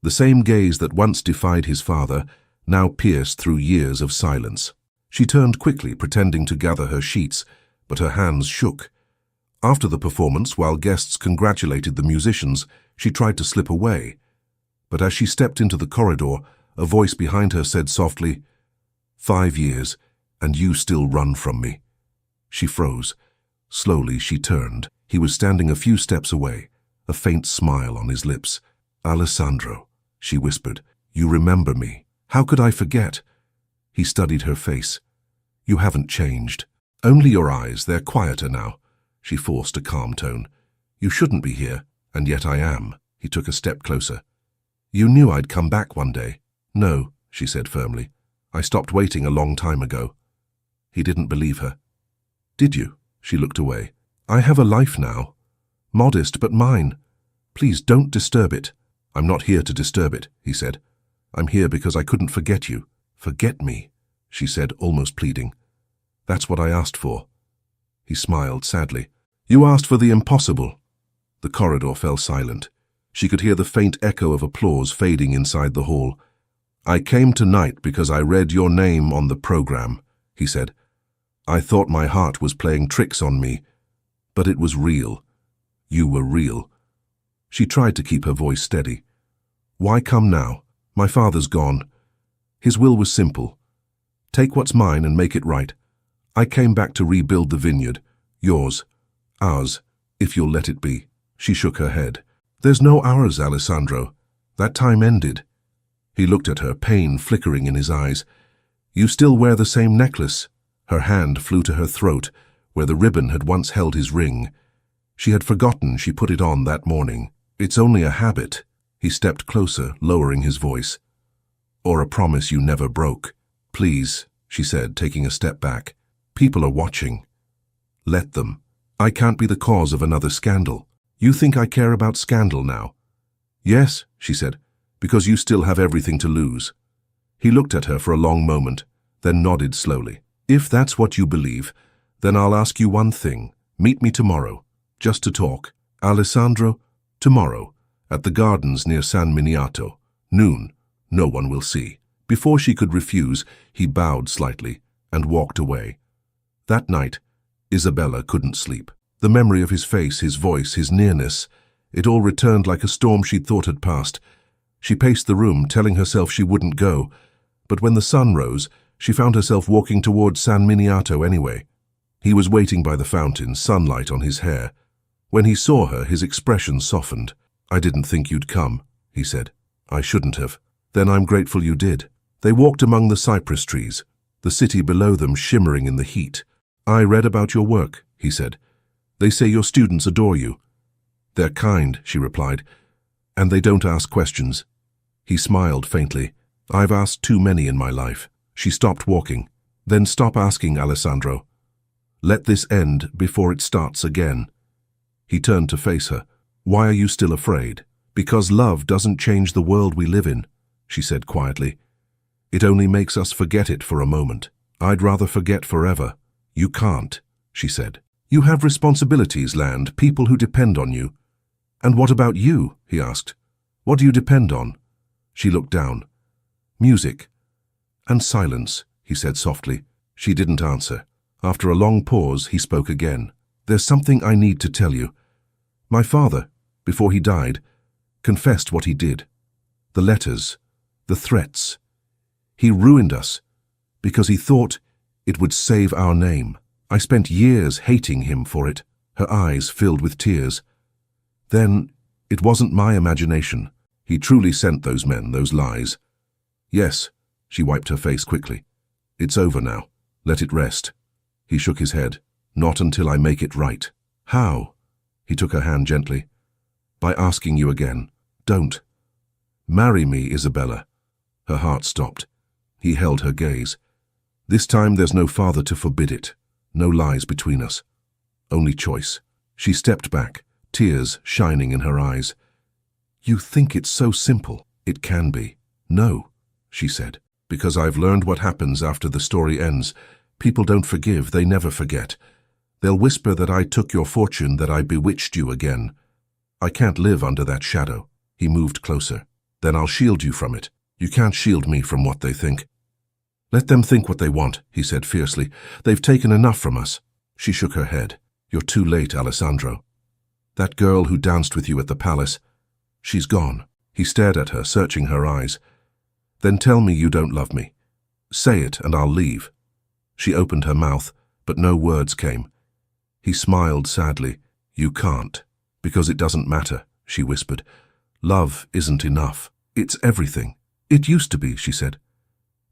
The same gaze that once defied his father now pierced through years of silence. She turned quickly, pretending to gather her sheets, but her hands shook. After the performance, while guests congratulated the musicians, she tried to slip away. But as she stepped into the corridor, a voice behind her said softly, "5 years, and you still run from me." She froze. Slowly she turned. He was standing a few steps away, a faint smile on his lips. "Alessandro," she whispered, "you remember me. How could I forget?" He studied her face. "You haven't changed. Only your eyes, they're quieter now." She forced a calm tone. "You shouldn't be here, and yet I am." He took a step closer. "You knew I'd come back one day." "No," she said firmly. "I stopped waiting a long time ago." He didn't believe her. "Did you?" She looked away. "I have a life now. Modest, but mine. Please don't disturb it." "I'm not here to disturb it," he said. "I'm here because I couldn't forget you." "Forget me," she said, almost pleading. "That's what I asked for." He smiled sadly. "You asked for the impossible." The corridor fell silent. She could hear the faint echo of applause fading inside the hall. "I came tonight because I read your name on the program," he said. "I thought my heart was playing tricks on me, but it was real. You were real." She tried to keep her voice steady. "Why come now? My father's gone. His will was simple. Take what's mine and make it right. I came back to rebuild the vineyard. Yours. Ours, if you'll let it be." She shook her head. "There's no ours, Alessandro. That time ended." He looked at her, pain flickering in his eyes. "You still wear the same necklace." Her hand flew to her throat, where the ribbon had once held his ring. She had forgotten she put it on that morning. "It's only a habit." He stepped closer, lowering his voice. "Or a promise you never broke." "Please," she said, taking a step back. "People are watching. Let them. I can't be the cause of another scandal." "You think I care about scandal now?" "Yes," she said, "because you still have everything to lose." He looked at her for a long moment, then nodded slowly. "If that's what you believe, then I'll ask you one thing. Meet me tomorrow, just to talk." "Alessandro, tomorrow, at the gardens near San Miniato. Noon. No one will see." Before she could refuse, he bowed slightly and walked away. That night, Isabella couldn't sleep. The memory of his face, his voice, his nearness, it all returned like a storm she'd thought had passed. She paced the room, telling herself she wouldn't go, but when the sun rose, she found herself walking toward San Miniato anyway. He was waiting by the fountain, sunlight on his hair. When he saw her, his expression softened. "I didn't think you'd come," he said. "I shouldn't have." "Then I'm grateful you did." They walked among the cypress trees, the city below them shimmering in the heat. "I read about your work," he said. "They say your students adore you." "They're kind," she replied, "and they don't ask questions." He smiled faintly. "I've asked too many in my life." She stopped walking. "Then stop asking, Alessandro. Let this end before it starts again." He turned to face her. "Why are you still afraid?" "Because love doesn't change the world we live in," she said quietly. "It only makes us forget it for a moment." "I'd rather forget forever." "You can't," she said. "You have responsibilities, land, people who depend on you." "And what about you?" he asked. "What do you depend on?" She looked down. "Music." "And silence," he said softly. She didn't answer. After a long pause, he spoke again. "There's something I need to tell you. My father, before he died, confessed what he did. The letters, the threats. He ruined us because he thought it would save our name. I spent years hating him for it." Her eyes filled with tears. Then, it wasn't my imagination. He truly sent those men, those lies. Yes, she wiped her face quickly. It's over now. Let it rest. He shook his head. Not until I make it right. How? He took her hand gently. By asking you again. Don't. Marry me, Isabella. Her heart stopped. He held her gaze. This time there's no father to forbid it. No lies between us. Only choice. She stepped back, tears shining in her eyes. You think it's so simple. It can be. No, she said, because I've learned what happens after the story ends. People don't forgive, they never forget. They'll whisper that I took your fortune, that I bewitched you again. I can't live under that shadow. He moved closer. Then I'll shield you from it. You can't shield me from what they think. Let them think what they want, he said fiercely. They've taken enough from us. She shook her head. You're too late, Alessandro. That girl who danced with you at the palace, she's gone. He stared at her, searching her eyes. Then tell me you don't love me. Say it and I'll leave. She opened her mouth, but no words came. He smiled sadly. You can't. Because it doesn't matter, she whispered. Love isn't enough. It's everything. It used to be, she said.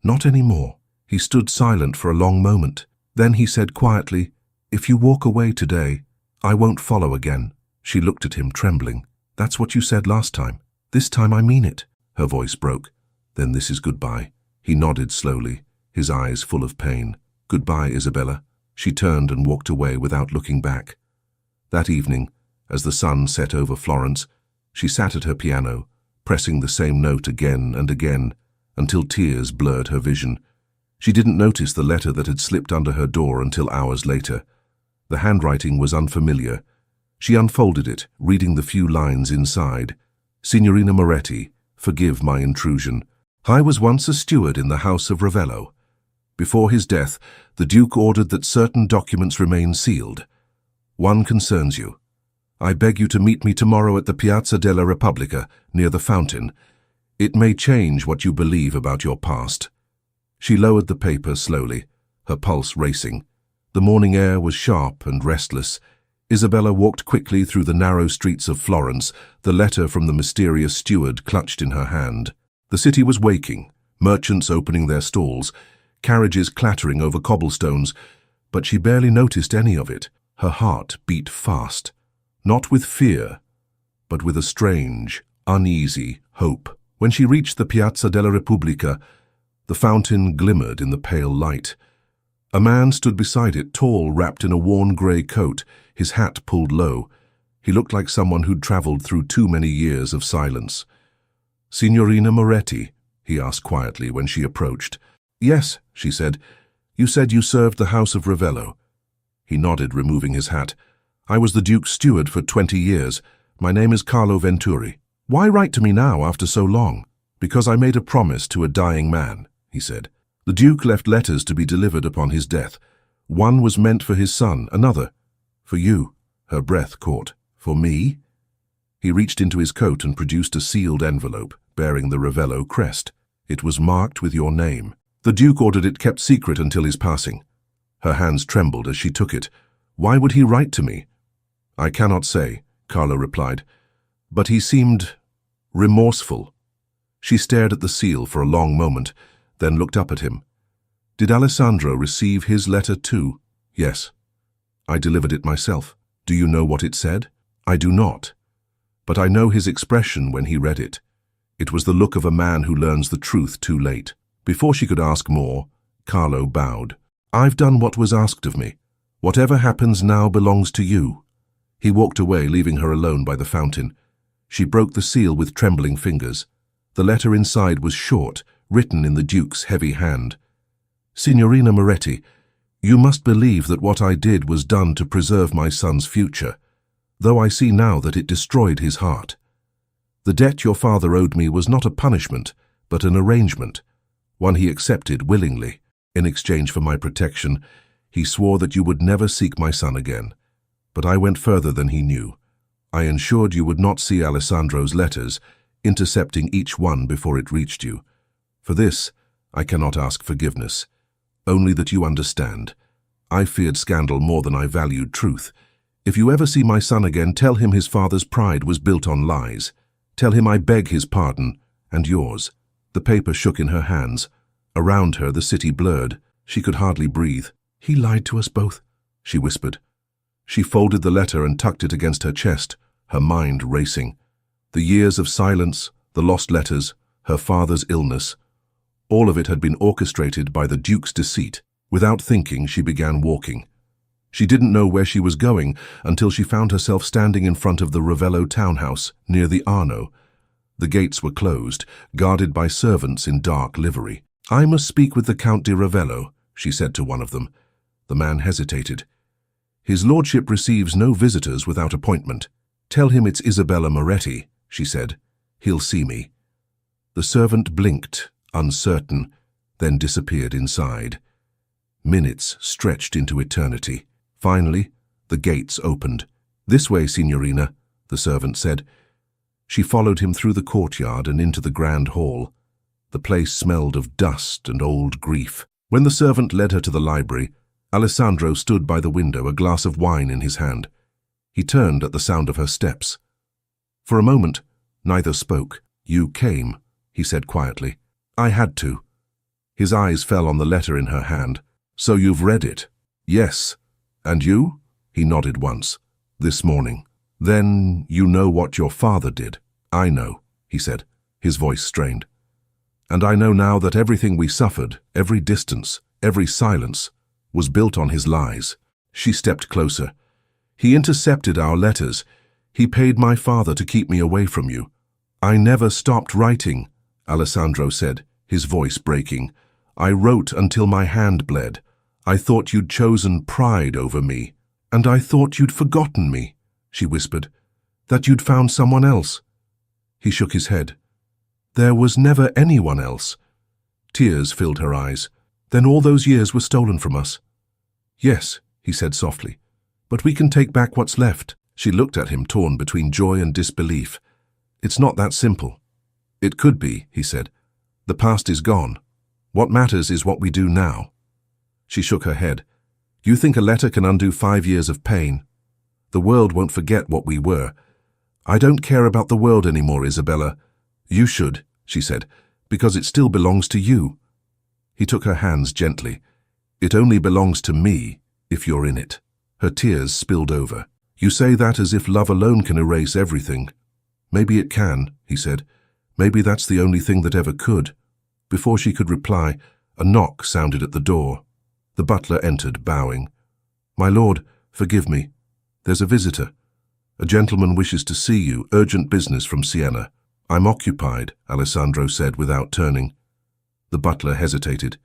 Not anymore. He stood silent for a long moment. Then he said quietly, If you walk away today, I won't follow again. She looked at him, trembling. That's what you said last time. This time I mean it. Her voice broke. Then this is goodbye. He nodded slowly, his eyes full of pain. Goodbye, Isabella. She turned and walked away without looking back. That evening, as the sun set over Florence, she sat at her piano, pressing the same note again and again, until tears blurred her vision. She didn't notice the letter that had slipped under her door until hours later. The handwriting was unfamiliar. She unfolded it, reading the few lines inside. Signorina Moretti, forgive my intrusion. I was once a steward in the house of Ravello. Before his death, the Duke ordered that certain documents remain sealed. One concerns you. I beg you to meet me tomorrow at the Piazza della Repubblica, near the fountain. It may change what you believe about your past. She lowered the paper slowly, her pulse racing. The morning air was sharp and restless. Isabella walked quickly through the narrow streets of Florence, the letter from the mysterious steward clutched in her hand. The city was waking, merchants opening their stalls, carriages clattering over cobblestones, but she barely noticed any of it. Her heart beat fast, not with fear, but with a strange, uneasy hope. When she reached the Piazza della Repubblica, the fountain glimmered in the pale light. A man stood beside it, tall, wrapped in a worn grey coat, his hat pulled low. He looked like someone who'd travelled through too many years of silence. Signorina Moretti, he asked quietly when she approached. Yes, she said. You said you served the house of Ravello. He nodded, removing his hat. I was the Duke's steward for 20 years. My name is Carlo Venturi. Why write to me now after so long? Because I made a promise to a dying man, he said. The Duke left letters to be delivered upon his death. One was meant for his son, another for you. Her breath caught. For me? He reached into his coat and produced a sealed envelope bearing the Ravello crest. It was marked with your name. The Duke ordered it kept secret until his passing. Her hands trembled as she took it. Why would he write to me? I cannot say, Carlo replied, but he seemed remorseful. She stared at the seal for a long moment, then looked up at him. Did Alessandro receive his letter too? Yes. I delivered it myself. Do you know what it said? I do not. But I know his expression when he read it. It was the look of a man who learns the truth too late. Before she could ask more, Carlo bowed. I've done what was asked of me. Whatever happens now belongs to you. He walked away, leaving her alone by the fountain. She broke the seal with trembling fingers. The letter inside was short, written in the Duke's heavy hand. Signorina Moretti, you must believe that what I did was done to preserve my son's future, though I see now that it destroyed his heart. The debt your father owed me was not a punishment, but an arrangement, one he accepted willingly. In exchange for my protection, he swore that you would never seek my son again. But I went further than he knew. I ensured you would not see Alessandro's letters, intercepting each one before it reached you. For this, I cannot ask forgiveness, only that you understand. I feared scandal more than I valued truth. If you ever see my son again, tell him his father's pride was built on lies. Tell him I beg his pardon, and yours." The paper shook in her hands. Around her, the city blurred. She could hardly breathe. "He lied to us both," she whispered. She folded the letter and tucked it against her chest, her mind racing. The years of silence, the lost letters, her father's illness, all of it had been orchestrated by the Duke's deceit. Without thinking, she began walking. She didn't know where she was going until she found herself standing in front of the Ravello townhouse near the Arno. The gates were closed, guarded by servants in dark livery. "I must speak with the Count di Ravello," she said to one of them. The man hesitated. "His lordship receives no visitors without appointment. Tell him it's Isabella Moretti," she said. "He'll see me." The servant blinked, uncertain, then disappeared inside. Minutes stretched into eternity. Finally, the gates opened. "This way, Signorina," the servant said. She followed him through the courtyard and into the grand hall. The place smelled of dust and old grief. When the servant led her to the library, Alessandro stood by the window, a glass of wine in his hand. He turned at the sound of her steps. For a moment, neither spoke. "You came," he said quietly. "I had to." His eyes fell on the letter in her hand. "So you've read it?" "Yes." "And you?" He nodded once. "This morning." "Then you know what your father did?" "I know," he said, his voice strained. "And I know now that everything we suffered, every distance, every silence, was built on his lies." She stepped closer. "He intercepted our letters. He paid my father to keep me away from you." "I never stopped writing," Alessandro said, his voice breaking. "I wrote until my hand bled. I thought you'd chosen pride over me. And I thought you'd forgotten me," she whispered. "That you'd found someone else." He shook his head. "There was never anyone else." Tears filled her eyes. "Then all those years were stolen from us?" "Yes," he said softly. "But we can take back what's left." She looked at him, torn between joy and disbelief. "It's not that simple." "It could be," he said. "The past is gone. What matters is what we do now." She shook her head. "You think a letter can undo 5 years of pain? The world won't forget what we were." "I don't care about the world anymore, Isabella." "You should," she said, "because it still belongs to you." He took her hands gently. "It only belongs to me if you're in it." Her tears spilled over. "You say that as if love alone can erase everything." "Maybe it can," he said. "Maybe that's the only thing that ever could." Before she could reply, a knock sounded at the door. The butler entered, bowing. "My lord, forgive me. There's a visitor. A gentleman wishes to see you, urgent business from Siena." "I'm occupied," Alessandro said without turning. The butler hesitated.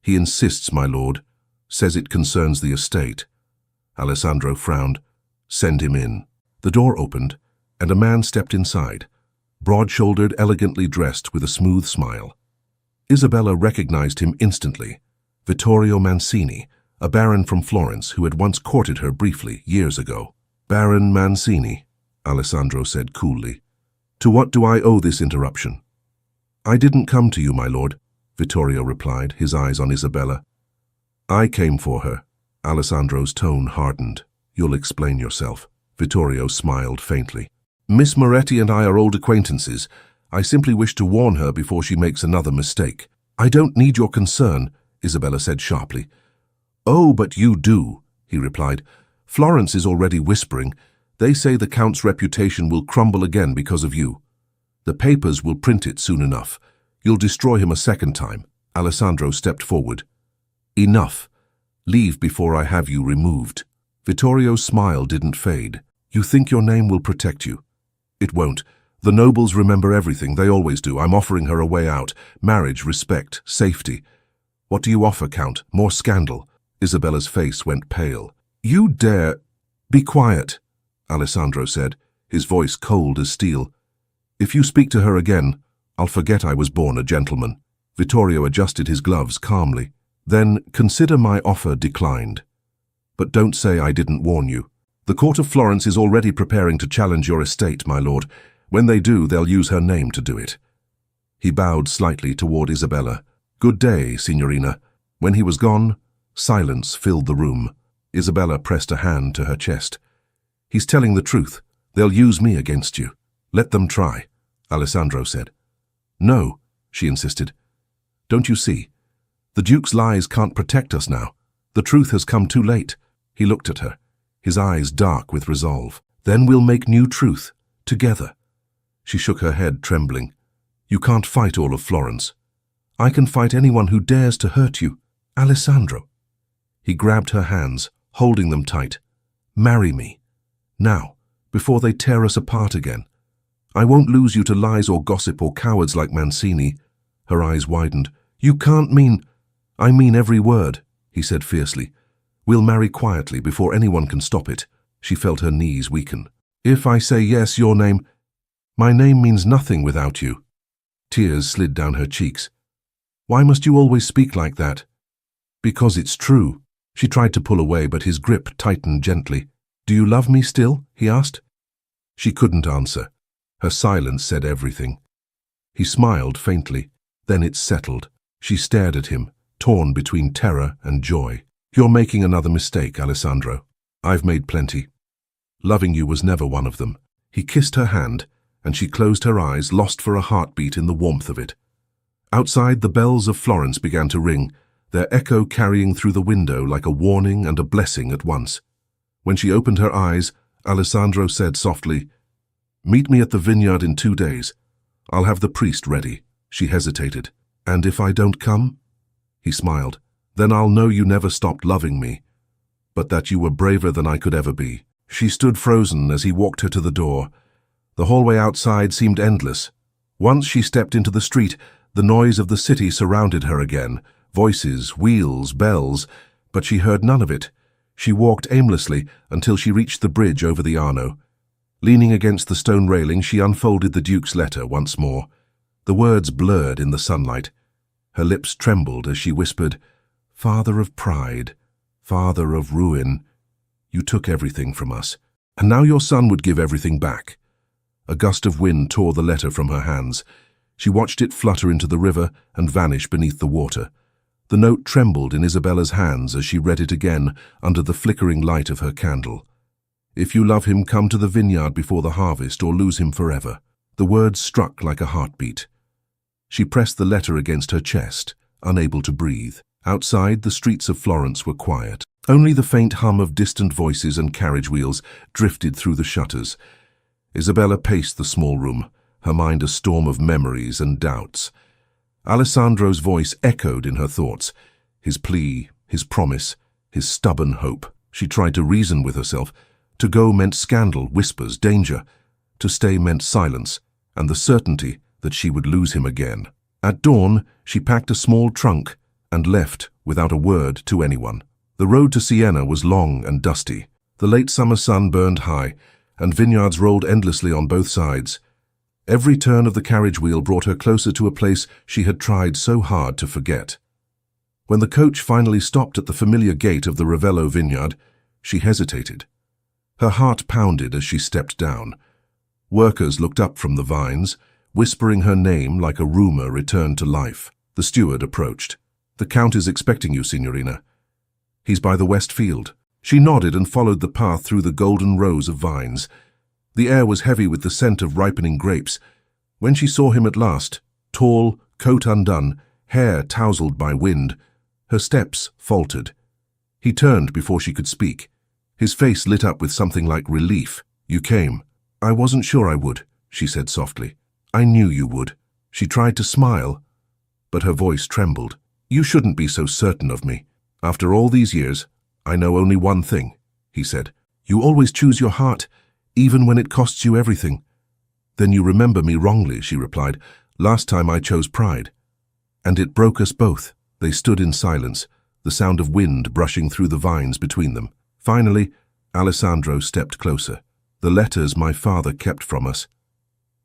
"He insists, my lord. Says it concerns the estate." Alessandro frowned. "Send him in." The door opened, and a man stepped inside, broad-shouldered, elegantly dressed with a smooth smile. Isabella recognized him instantly. Vittorio Mancini, a baron from Florence who had once courted her briefly years ago. "Baron Mancini," Alessandro said coolly. "To what do I owe this interruption?" "I didn't come to you, my lord," Vittorio replied, his eyes on Isabella. "I came for her." Alessandro's tone hardened. "You'll explain yourself." Vittorio smiled faintly. "Miss Moretti and I are old acquaintances. I simply wish to warn her before she makes another mistake." "I don't need your concern," Isabella said sharply. "Oh, but you do," he replied. "Florence is already whispering. They say the Count's reputation will crumble again because of you. The papers will print it soon enough. You'll destroy him a second time." Alessandro stepped forward. "Enough. Leave before I have you removed." Vittorio's smile didn't fade. "You think your name will protect you? It won't. The nobles remember everything. They always do. I'm offering her a way out. Marriage, respect, safety. What do you offer, Count? More scandal?" Isabella's face went pale. "You dare—" "Be quiet," Alessandro said, his voice cold as steel. "If you speak to her again, I'll forget I was born a gentleman." Vittorio adjusted his gloves calmly. "Then consider my offer declined. But don't say I didn't warn you. The court of Florence is already preparing to challenge your estate, my lord. When they do, they'll use her name to do it." He bowed slightly toward Isabella. "Good day, Signorina." When he was gone, silence filled the room. Isabella pressed a hand to her chest. He's telling the truth. They'll use me against you. Let them try, Alessandro said. No, she insisted. Don't you see? The Duke's lies can't protect us now. The truth has come too late. He looked at her, his eyes dark with resolve. Then we'll make new truth, together. She shook her head, trembling. You can't fight all of Florence. I can fight anyone who dares to hurt you, Alessandro. He grabbed her hands, holding them tight. Marry me. Now, before they tear us apart again. I won't lose you to lies or gossip or cowards like Mancini. Her eyes widened. You can't mean... I mean every word, he said fiercely. We'll marry quietly before anyone can stop it. She felt her knees weaken. If I say yes, your name... My name means nothing without you. Tears slid down her cheeks. Why must you always speak like that? Because it's true. She tried to pull away, but his grip tightened gently. Do you love me still? He asked. She couldn't answer. Her silence said everything. He smiled faintly. Then it settled. She stared at him, torn between terror and joy. You're making another mistake, Alessandro. I've made plenty. Loving you was never one of them. He kissed her hand, and she closed her eyes, lost for a heartbeat in the warmth of it. Outside, the bells of Florence began to ring, their echo carrying through the window like a warning and a blessing at once. When she opened her eyes, Alessandro said softly, Meet me at the vineyard in 2 days. I'll have the priest ready. She hesitated. And if I don't come? He smiled. Then I'll know you never stopped loving me, but that you were braver than I could ever be. She stood frozen as he walked her to the door. The hallway outside seemed endless. Once she stepped into the street, the noise of the city surrounded her again. Voices, wheels, bells, but she heard none of it. She walked aimlessly until she reached the bridge over the Arno. Leaning against the stone railing, she unfolded the Duke's letter once more. The words blurred in the sunlight. Her lips trembled as she whispered, Father of pride, Father of ruin, you took everything from us, and now your son would give everything back. A gust of wind tore the letter from her hands. She watched it flutter into the river and vanish beneath the water. The note trembled in Isabella's hands as she read it again under the flickering light of her candle. If you love him, come to the vineyard before the harvest or lose him forever. The words struck like a heartbeat. She pressed the letter against her chest, unable to breathe. Outside, the streets of Florence were quiet. Only the faint hum of distant voices and carriage wheels drifted through the shutters. Isabella paced the small room, her mind a storm of memories and doubts. Alessandro's voice echoed in her thoughts, his plea, his promise, his stubborn hope. She tried to reason with herself. To go meant scandal, whispers, danger. To stay meant silence, and the certainty that she would lose him again. At dawn, she packed a small trunk and left without a word to anyone. The road to Siena was long and dusty. The late summer sun burned high, and vineyards rolled endlessly on both sides. Every turn of the carriage wheel brought her closer to a place she had tried so hard to forget. When the coach finally stopped at the familiar gate of the Ravello vineyard, she hesitated. Her heart pounded as she stepped down. Workers looked up from the vines, whispering her name like a rumor returned to life. The steward approached. The Count is expecting you, Signorina. He's by the west field. She nodded and followed the path through the golden rows of vines. The air was heavy with the scent of ripening grapes. When she saw him at last, tall, coat undone, hair tousled by wind, her steps faltered. He turned before she could speak. His face lit up with something like relief. You came. I wasn't sure I would, she said softly. I knew you would. She tried to smile, but her voice trembled. You shouldn't be so certain of me. After all these years, I know only one thing, he said. You always choose your heart, even when it costs you everything. Then you remember me wrongly, she replied. Last time I chose pride. And it broke us both. They stood in silence, the sound of wind brushing through the vines between them. Finally, Alessandro stepped closer. The letters my father kept from us.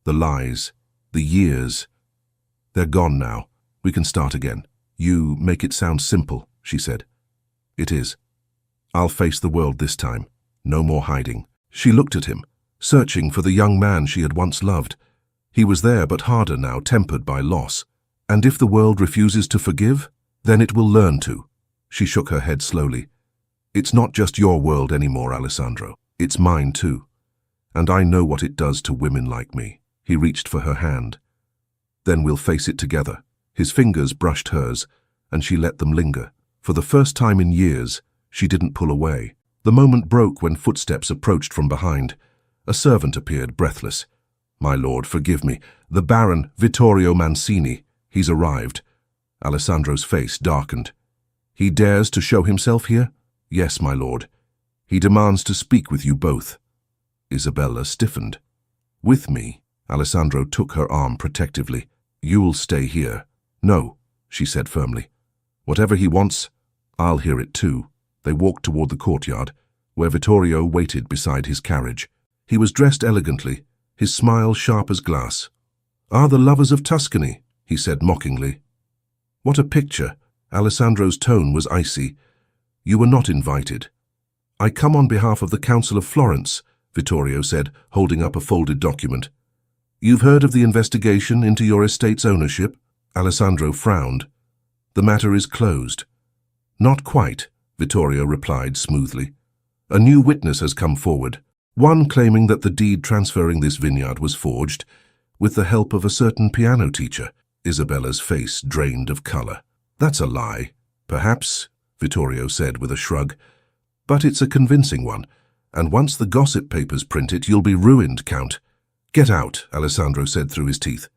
The lies. The years. They're gone now. We can start again. You make it sound simple, she said. It is. I'll face the world this time. No more hiding. She looked at him, searching for the young man she had once loved. He was there, but harder now, tempered by loss. And if the world refuses to forgive, then it will learn to. She shook her head slowly. It's not just your world anymore, Alessandro. It's mine too, and I know what it does to women like me. He reached for her hand. Then we'll face it together. His fingers brushed hers, and she let them linger. For the first time in years, she didn't pull away. The moment broke when footsteps approached from behind. A servant appeared, breathless. "My lord, forgive me. The Baron, Vittorio Mancini. He's arrived." Alessandro's face darkened. "He dares to show himself here?" "Yes, my lord. He demands to speak with you both." Isabella stiffened. "With me?" Alessandro took her arm protectively. "You'll stay here." "No," she said firmly. "Whatever he wants, I'll hear it too." They walked toward the courtyard, where Vittorio waited beside his carriage. He was dressed elegantly, his smile sharp as glass. "Ah, the lovers of Tuscany," he said mockingly. "What a picture!" Alessandro's tone was icy. "You were not invited." "I come on behalf of the Council of Florence," Vittorio said, holding up a folded document. "You've heard of the investigation into your estate's ownership?" Alessandro frowned. "The matter is closed." "Not quite," Vittorio replied smoothly. "A new witness has come forward, one claiming that the deed transferring this vineyard was forged with the help of a certain piano teacher." Isabella's face drained of color. "That's a lie." "Perhaps," Vittorio said with a shrug, "but it's a convincing one, and once the gossip papers print it, you'll be ruined, Count." "Get out," Alessandro said through his teeth.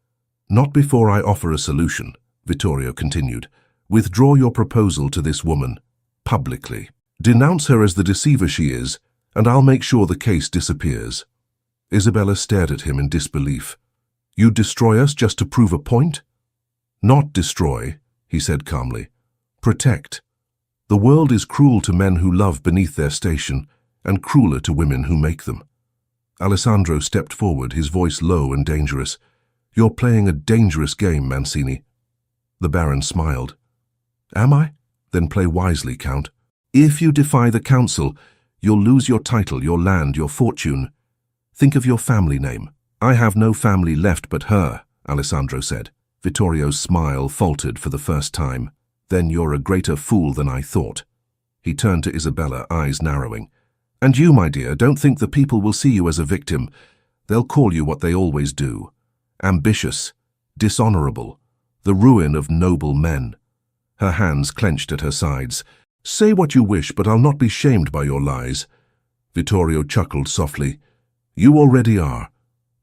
"Not before I offer a solution," Vittorio continued. "Withdraw your proposal to this woman, publicly. Denounce her as the deceiver she is, and I'll make sure the case disappears." Isabella stared at him in disbelief. "You'd destroy us just to prove a point?" "Not destroy," he said calmly. "Protect. The world is cruel to men who love beneath their station, and crueler to women who make them." Alessandro stepped forward, his voice low and dangerous. "You're playing a dangerous game, Mancini." The Baron smiled. "Am I? Then play wisely, Count. If you defy the council, you'll lose your title, your land, your fortune. Think of your family name." "I have no family left but her," Alessandro said. Vittorio's smile faltered for the first time. "Then you're a greater fool than I thought." He turned to Isabella, eyes narrowing. "And you, my dear, don't think the people will see you as a victim. They'll call you what they always do. Ambitious, dishonorable, the ruin of noble men." Her hands clenched at her sides. "Say what you wish, but I'll not be shamed by your lies." Vittorio chuckled softly. "You already are.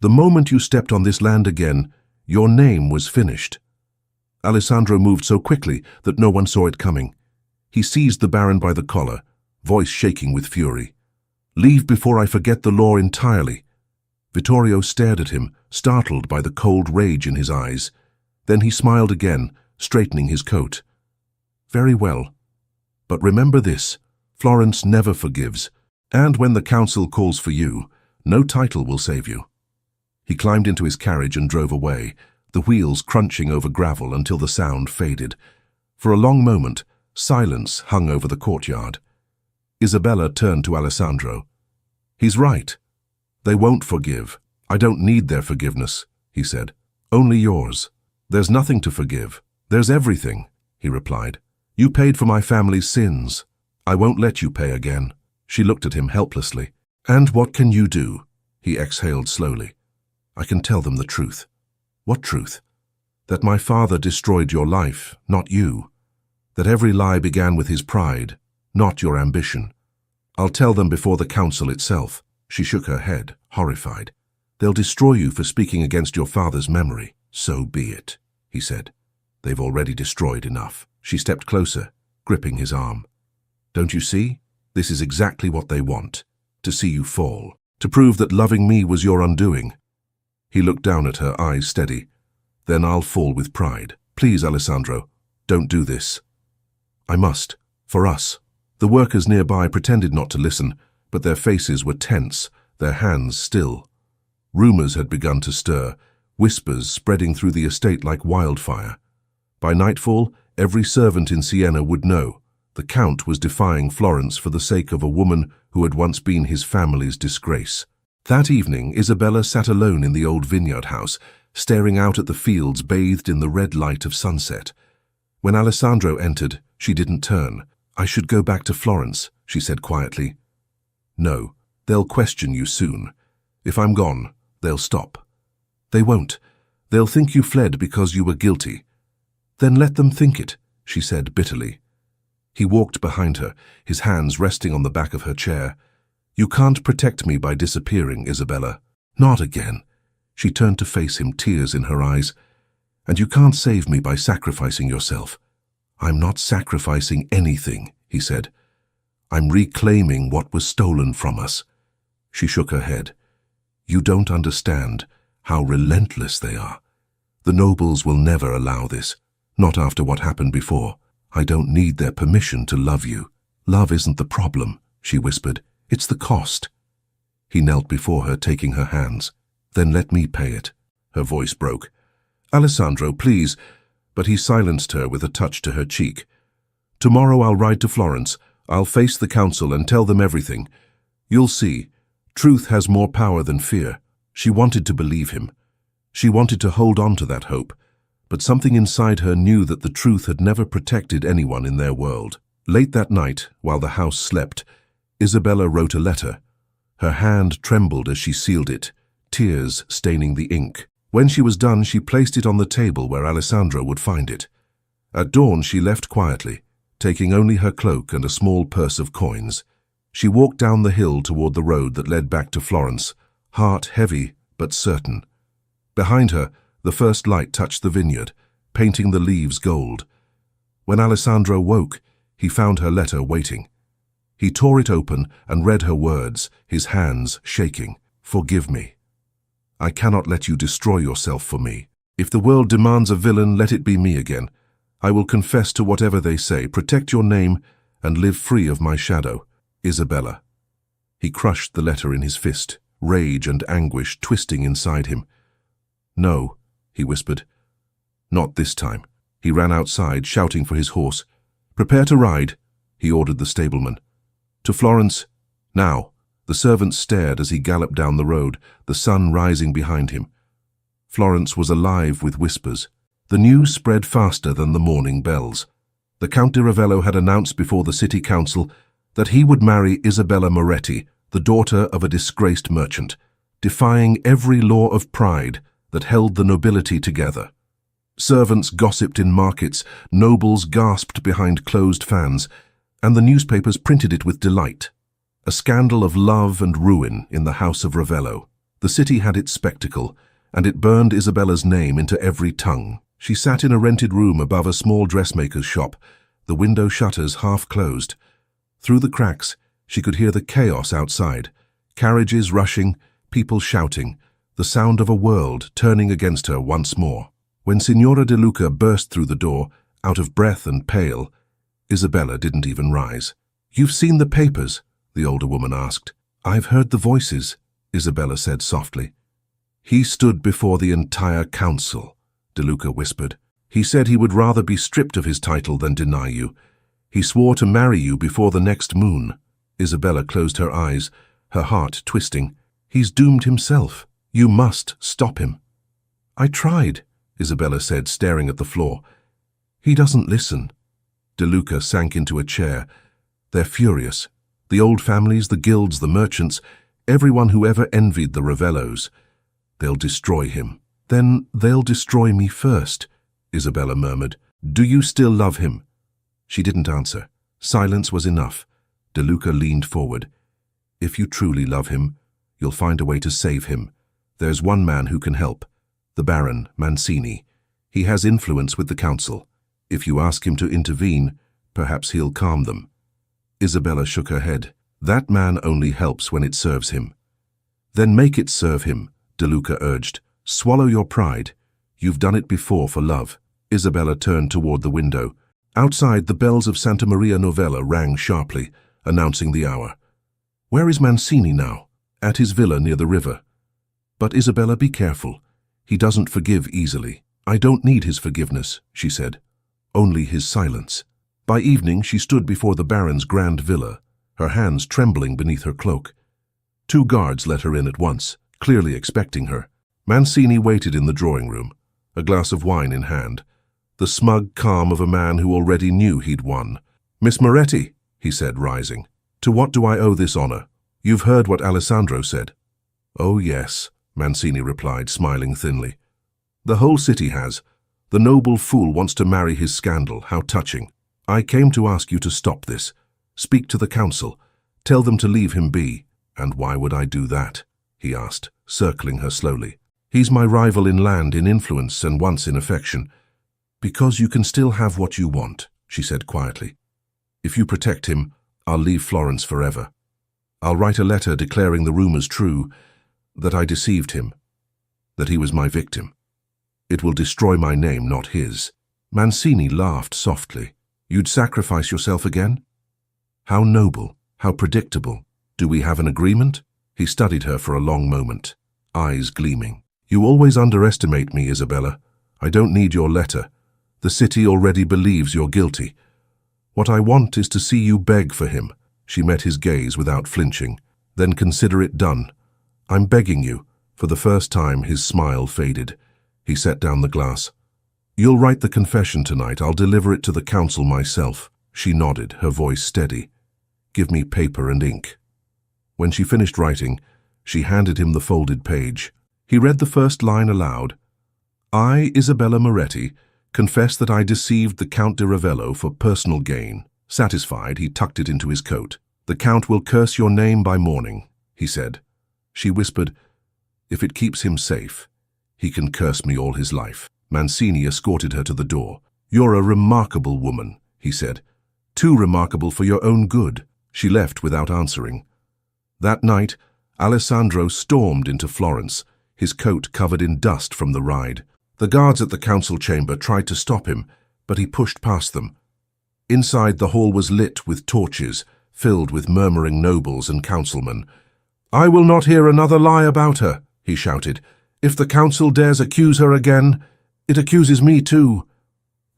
The moment you stepped on this land again, your name was finished." Alessandro moved so quickly that no one saw it coming. He seized the Baron by the collar, voice shaking with fury. "Leave before I forget the law entirely." Vittorio stared at him, startled by the cold rage in his eyes. Then he smiled again, straightening his coat. "Very well. But remember this, Florence never forgives, and when the council calls for you, no title will save you." He climbed into his carriage and drove away, the wheels crunching over gravel until the sound faded. For a long moment, silence hung over the courtyard. Isabella turned to Alessandro. "He's right. They won't forgive. I don't need their forgiveness," he said. "Only yours." "There's nothing to forgive. There's everything," he replied. "You paid for my family's sins. I won't let you pay again." She looked at him helplessly. "And what can you do?" He exhaled slowly. "I can tell them the truth." "What truth?" "That my father destroyed your life, not you. That every lie began with his pride, not your ambition. I'll tell them before the council itself." She shook her head, horrified. "They'll destroy you for speaking against your father's memory." "So be it," he said. "They've already destroyed enough." She stepped closer, gripping his arm. "Don't you see? This is exactly what they want. To see you fall. To prove that loving me was your undoing." He looked down at her, eyes steady. "Then I'll fall with pride. Please, Alessandro, don't do this." "I must. For us." The workers nearby pretended not to listen, but their faces were tense, their hands still. Rumors had begun to stir, whispers spreading through the estate like wildfire. By nightfall, every servant in Siena would know. The Count was defying Florence for the sake of a woman who had once been his family's disgrace. That evening, Isabella sat alone in the old vineyard house, staring out at the fields bathed in the red light of sunset. When Alessandro entered, she didn't turn. "I should go back to Florence," she said quietly. "No, They'll question you soon. If I'm gone, they'll stop. They won't. They'll think you fled because you were guilty. Then let them think it, she said bitterly. He walked behind her, his hands resting on the back of her chair. You can't protect me by disappearing, Isabella. Not again. She turned to face him, tears in her eyes. And you can't save me by sacrificing yourself. I'm not sacrificing anything, he said. I'm reclaiming what was stolen from us. She shook her head. You don't understand how relentless they are. The nobles will never allow this, not after what happened before. I don't need their permission to love you. Love isn't the problem, she whispered. It's the cost. He knelt before her, taking her hands. Then let me pay it. Her voice broke. Alessandro, please. But he silenced her with a touch to her cheek. Tomorrow I'll ride to Florence. I'll face the council and tell them everything. You'll see. Truth has more power than fear. She wanted to believe him. She wanted to hold on to that hope. But something inside her knew that the truth had never protected anyone in their world. Late that night, while the house slept, Isabella wrote a letter. Her hand trembled as she sealed it, tears staining the ink. When she was done, she placed it on the table where Alessandro would find it. At dawn, she left quietly, taking only her cloak and a small purse of coins. She walked down the hill toward the road that led back to Florence, heart heavy but certain. Behind her, the first light touched the vineyard, painting the leaves gold. When Alessandro woke, he found her letter waiting. He tore it open and read her words, his hands shaking. Forgive me. I cannot let you destroy yourself for me. If the world demands a villain, let it be me again. I will confess to whatever they say, protect your name, and live free of my shadow. Isabella. He crushed the letter in his fist, rage and anguish twisting inside him. No, he whispered. Not this time. He ran outside, shouting for his horse. Prepare to ride, he ordered the stableman. To Florence, now. The servant stared as he galloped down the road, the sun rising behind him. Florence was alive with whispers. The news spread faster than the morning bells. The Count di Ravello had announced before the city council that he would marry Isabella Moretti, the daughter of a disgraced merchant, defying every law of pride that held the nobility together. Servants gossiped in markets, nobles gasped behind closed fans, and the newspapers printed it with delight. A scandal of love and ruin in the house of Ravello. The city had its spectacle, and it burned Isabella's name into every tongue. She sat in a rented room above a small dressmaker's shop, the window shutters half closed. Through the cracks, she could hear the chaos outside, carriages rushing, people shouting, the sound of a world turning against her once more. When Signora De Luca burst through the door, out of breath and pale, Isabella didn't even rise. You've seen the papers? The older woman asked. I've heard the voices, Isabella said softly. He stood before the entire council, De Luca whispered. He said he would rather be stripped of his title than deny you. He swore to marry you before the next moon. Isabella closed her eyes, her heart twisting. He's doomed himself. You must stop him. I tried, Isabella said, staring at the floor. He doesn't listen. De Luca sank into a chair. They're furious. The old families, the guilds, the merchants, everyone who ever envied the Ravellos. They'll destroy him. Then they'll destroy me first, Isabella murmured. Do you still love him? She didn't answer. Silence was enough. De Luca leaned forward. If you truly love him, you'll find a way to save him. There's one man who can help. The Baron, Mancini. He has influence with the council. If you ask him to intervene, perhaps he'll calm them. Isabella shook her head. That man only helps when it serves him. Then make it serve him, De Luca urged. Swallow your pride. You've done it before for love. Isabella turned toward the window. Outside, the bells of Santa Maria Novella rang sharply, announcing the hour. Where is Mancini now? At his villa near the river. But Isabella, be careful. He doesn't forgive easily. I don't need his forgiveness, she said. Only his silence. By evening, she stood before the Baron's grand villa, her hands trembling beneath her cloak. 2 guards let her in at once, clearly expecting her. Mancini waited in the drawing room, a glass of wine in hand, the smug calm of a man who already knew he'd won. Miss Moretti, he said, rising. To what do I owe this honor? You've heard what Alessandro said. Oh yes, Mancini replied, smiling thinly. The whole city has. The noble fool wants to marry his scandal. How touching. I came to ask you to stop this. Speak to the council. Tell them to leave him be. And why would I do that? He asked, circling her slowly. He's my rival in land, in influence, and once in affection. Because you can still have what you want, she said quietly. If you protect him, I'll leave Florence forever. I'll write a letter declaring the rumors true, that I deceived him, that he was my victim. It will destroy my name, not his. Mancini laughed softly. You'd sacrifice yourself again? How noble, how predictable. Do we have an agreement? He studied her for a long moment, eyes gleaming. You always underestimate me, Isabella. I don't need your letter. The city already believes you're guilty. What I want is to see you beg for him. She met his gaze without flinching. Then consider it done. I'm begging you. For the first time, his smile faded. He set down the glass. You'll write the confession tonight. I'll deliver it to the council myself. She nodded, her voice steady. Give me paper and ink. When she finished writing, she handed him the folded page. He read the first line aloud. I, Isabella Moretti, confess that I deceived the Count de Ravello for personal gain. Satisfied, he tucked it into his coat. The Count will curse your name by morning, he said. She whispered, if it keeps him safe, he can curse me all his life. Mancini escorted her to the door. You're a remarkable woman, he said. Too remarkable for your own good. She left without answering. That night, Alessandro stormed into Florence, his coat covered in dust from the ride. The guards at the council chamber tried to stop him, but he pushed past them. Inside, the hall was lit with torches, filled with murmuring nobles and councilmen. I will not hear another lie about her, he shouted. If the council dares accuse her again, it accuses me too.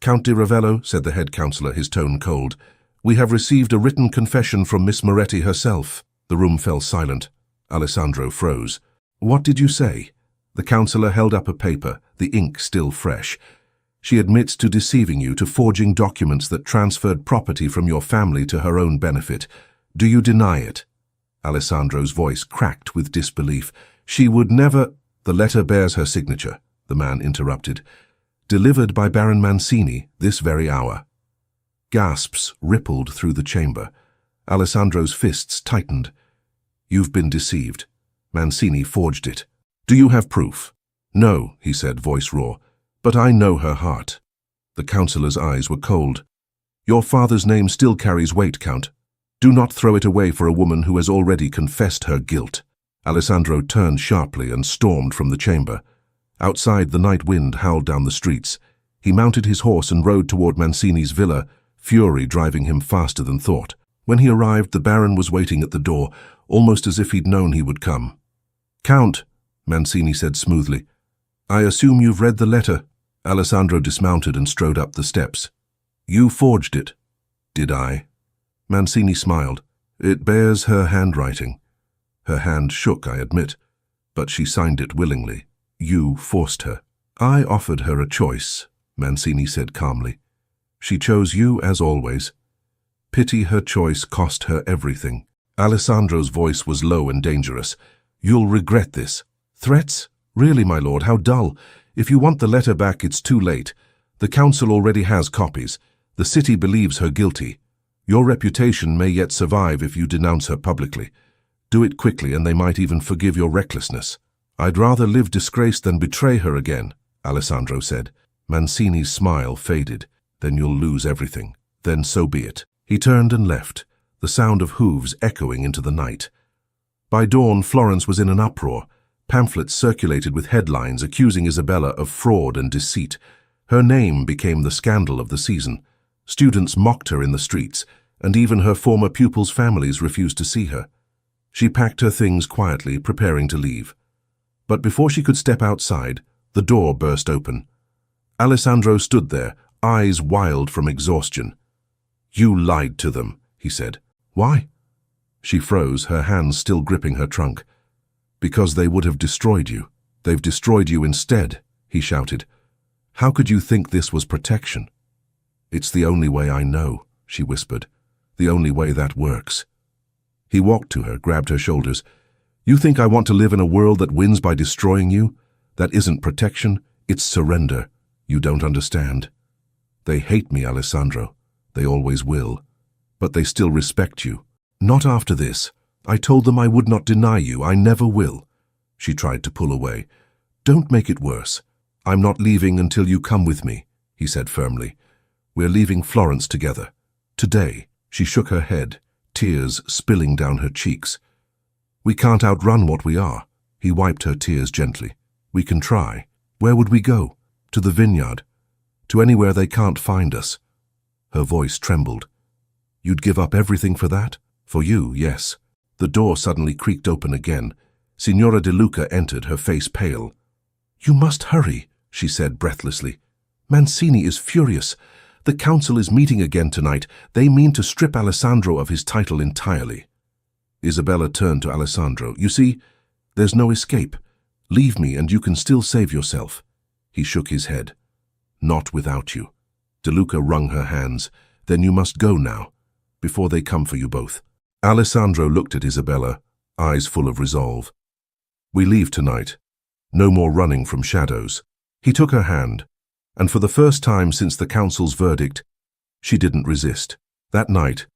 Count de Ravello, said the head councillor, his tone cold, we have received a written confession from Miss Moretti herself. The room fell silent. Alessandro froze. What did you say? The councillor held up a paper, the ink still fresh. She admits to deceiving you, to forging documents that transferred property from your family to her own benefit. Do you deny it? Alessandro's voice cracked with disbelief. She would never— The letter bears her signature, the man interrupted. Delivered by Baron Mancini this very hour. Gasps rippled through the chamber. Alessandro's fists tightened. You've been deceived. Mancini forged it. Do you have proof? No, he said, voice raw. But I know her heart. The councillor's eyes were cold. Your father's name still carries weight, Count. Do not throw it away for a woman who has already confessed her guilt. Alessandro turned sharply and stormed from the chamber. Outside, the night wind howled down the streets. He mounted his horse and rode toward Mancini's villa, fury driving him faster than thought. When he arrived, the Baron was waiting at the door, almost as if he'd known he would come. Count, Mancini said smoothly, I assume you've read the letter. Alessandro dismounted and strode up the steps. You forged it. Did I? Mancini smiled. It bears her handwriting. Her hand shook, I admit, but she signed it willingly. You forced her. I offered her a choice, Mancini said calmly. She chose you as always. Pity her choice cost her everything. Alessandro's voice was low and dangerous. You'll regret this. Threats? Really, my lord, how dull. If you want the letter back, it's too late. The council already has copies. The city believes her guilty. Your reputation may yet survive if you denounce her publicly. Do it quickly, and they might even forgive your recklessness. I'd rather live disgraced than betray her again, Alessandro said. Mancini's smile faded. Then you'll lose everything. Then so be it. He turned and left, the sound of hooves echoing into the night. By dawn, Florence was in an uproar. Pamphlets circulated with headlines accusing Isabella of fraud and deceit. Her name became the scandal of the season. Students mocked her in the streets, and even her former pupils' families refused to see her. She packed her things quietly, preparing to leave. But before she could step outside, the door burst open. Alessandro stood there, eyes wild from exhaustion. You lied to them, he said. Why? She froze, her hands still gripping her trunk. Because they would have destroyed you. They've destroyed you instead, he shouted. How could you think this was protection? It's the only way I know, she whispered. The only way that works. He walked to her, grabbed her shoulders. You think I want to live in a world that wins by destroying you? That isn't protection, it's surrender. You don't understand. They hate me, Alessandro. They always will. But they still respect you. Not after this. I told them I would not deny you. I never will. She tried to pull away. Don't make it worse. I'm not leaving until you come with me, he said firmly. We're leaving Florence together. Today. She shook her head, tears spilling down her cheeks. We can't outrun what we are. He wiped her tears gently. We can try. Where would we go? To the vineyard. To anywhere they can't find us. Her voice trembled. You'd give up everything for that? For you, yes. The door suddenly creaked open again. Signora De Luca entered, her face pale. You must hurry, she said breathlessly. Mancini is furious. The council is meeting again tonight. They mean to strip Alessandro of his title entirely. Isabella turned to Alessandro. You see, there's no escape. Leave me and you can still save yourself. He shook his head. Not without you. De Luca wrung her hands. Then you must go now, before they come for you both. Alessandro looked at Isabella, eyes full of resolve. We leave tonight. No more running from shadows. He took her hand, and for the first time since the council's verdict, she didn't resist. That night,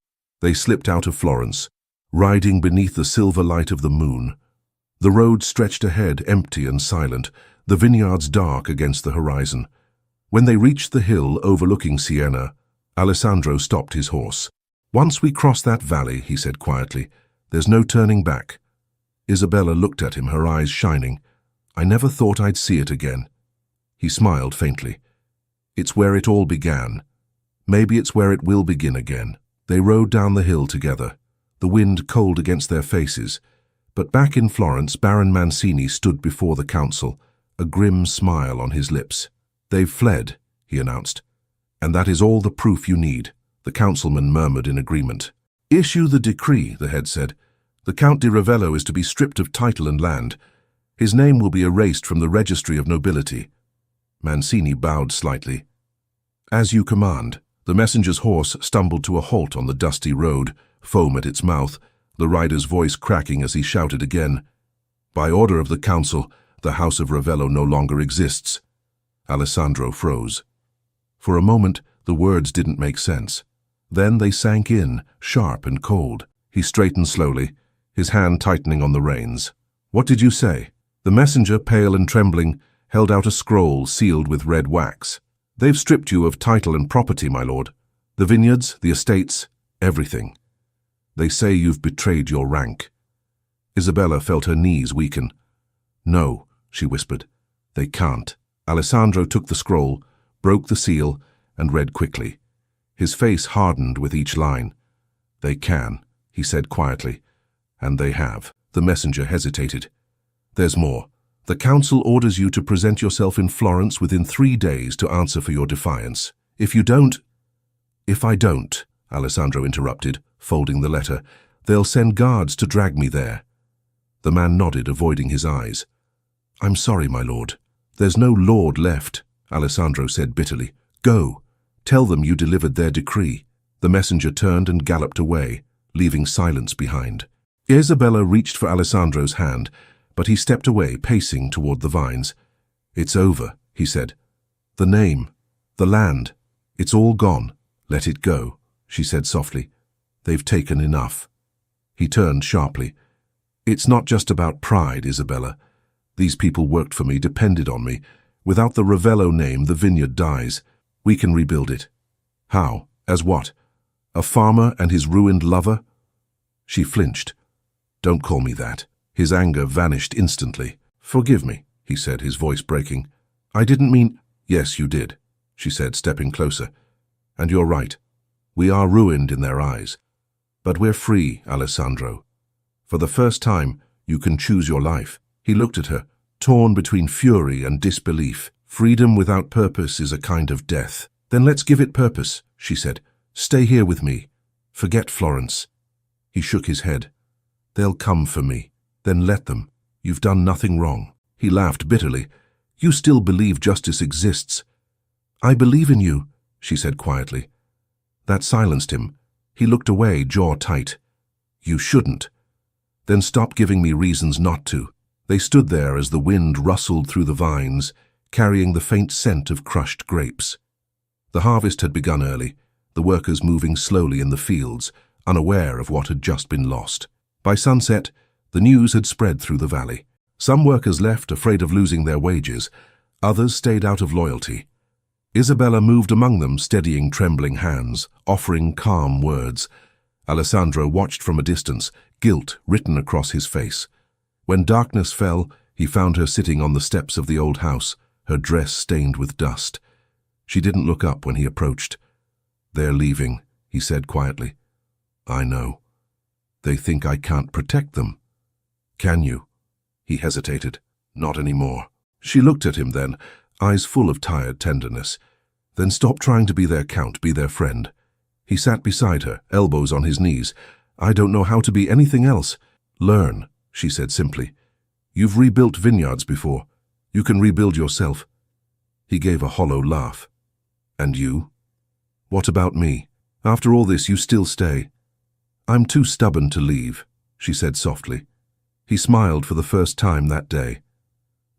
they slipped out of Florence, riding beneath the silver light of the moon. The road stretched ahead, empty and silent, the vineyards dark against the horizon. When they reached the hill overlooking Siena, Alessandro stopped his horse. Once we cross that valley, he said quietly, there's no turning back. Isabella looked at him, her eyes shining. I never thought I'd see it again. He smiled faintly. It's where it all began. Maybe it's where it will begin again. They rode down the hill together, the wind cold against their faces. But back in Florence, Baron Mancini stood before the council, a grim smile on his lips. They've fled, he announced. And that is all the proof you need. The councilman murmured in agreement. Issue the decree, the head said. The Count di Ravello is to be stripped of title and land. His name will be erased from the registry of nobility. Mancini bowed slightly. As you command. The messenger's horse stumbled to a halt on the dusty road, foam at its mouth, the rider's voice cracking as he shouted again. By order of the council, the House of Ravello no longer exists. Alessandro froze. For a moment, the words didn't make sense. Then they sank in, sharp and cold. He straightened slowly, his hand tightening on the reins. What did you say? The messenger, pale and trembling, held out a scroll sealed with red wax. They've stripped you of title and property, my lord. The vineyards, the estates, everything. They say you've betrayed your rank. Isabella felt her knees weaken. No, she whispered. They can't. Alessandro took the scroll, broke the seal, and read quickly. His face hardened with each line. They can, he said quietly. And they have. The messenger hesitated. There's more. The council orders you to present yourself in Florence within 3 days to answer for your defiance. If you don't— If I don't, Alessandro interrupted, folding the letter, they'll send guards to drag me there. The man nodded, avoiding his eyes. I'm sorry, my lord. There's no lord left, Alessandro said bitterly. Go. Tell them you delivered their decree. The messenger turned and galloped away, leaving silence behind. Isabella reached for Alessandro's hand, but he stepped away, pacing toward the vines. It's over, he said. The name, the land, it's all gone. Let it go, she said softly. They've taken enough. He turned sharply. It's not just about pride, Isabella. These people worked for me, depended on me. Without the Ravello name, the vineyard dies. We can rebuild it. How? As what? A farmer and his ruined lover? She flinched. Don't call me that. His anger vanished instantly. Forgive me, he said, his voice breaking. I didn't mean— Yes, you did, she said, stepping closer. And you're right. We are ruined in their eyes. But we're free, Alessandro. For the first time, you can choose your life. He looked at her, torn between fury and disbelief. Freedom without purpose is a kind of death. Then let's give it purpose, she said. Stay here with me. Forget Florence. He shook his head. They'll come for me. Then let them. You've done nothing wrong. He laughed bitterly. You still believe justice exists. I believe in you, she said quietly. That silenced him. He looked away, jaw tight. You shouldn't. Then stop giving me reasons not to. They stood there as the wind rustled through the vines, carrying the faint scent of crushed grapes. The harvest had begun early, the workers moving slowly in the fields, unaware of what had just been lost. By sunset, the news had spread through the valley. Some workers left, afraid of losing their wages. Others stayed out of loyalty. Isabella moved among them, steadying trembling hands, offering calm words. Alessandro watched from a distance, guilt written across his face. When darkness fell, he found her sitting on the steps of the old house, her dress stained with dust. She didn't look up when he approached. "They're leaving," he said quietly. "I know. They think I can't protect them." "Can you?" He hesitated. "Not anymore." She looked at him then, eyes full of tired tenderness. "Then stop trying to be their count, be their friend." He sat beside her, elbows on his knees. "I don't know how to be anything else." "Learn," she said simply. "You've rebuilt vineyards before. You can rebuild yourself." He gave a hollow laugh. "And you? What about me? After all this, you still stay." "I'm too stubborn to leave," she said softly. He smiled for the first time that day.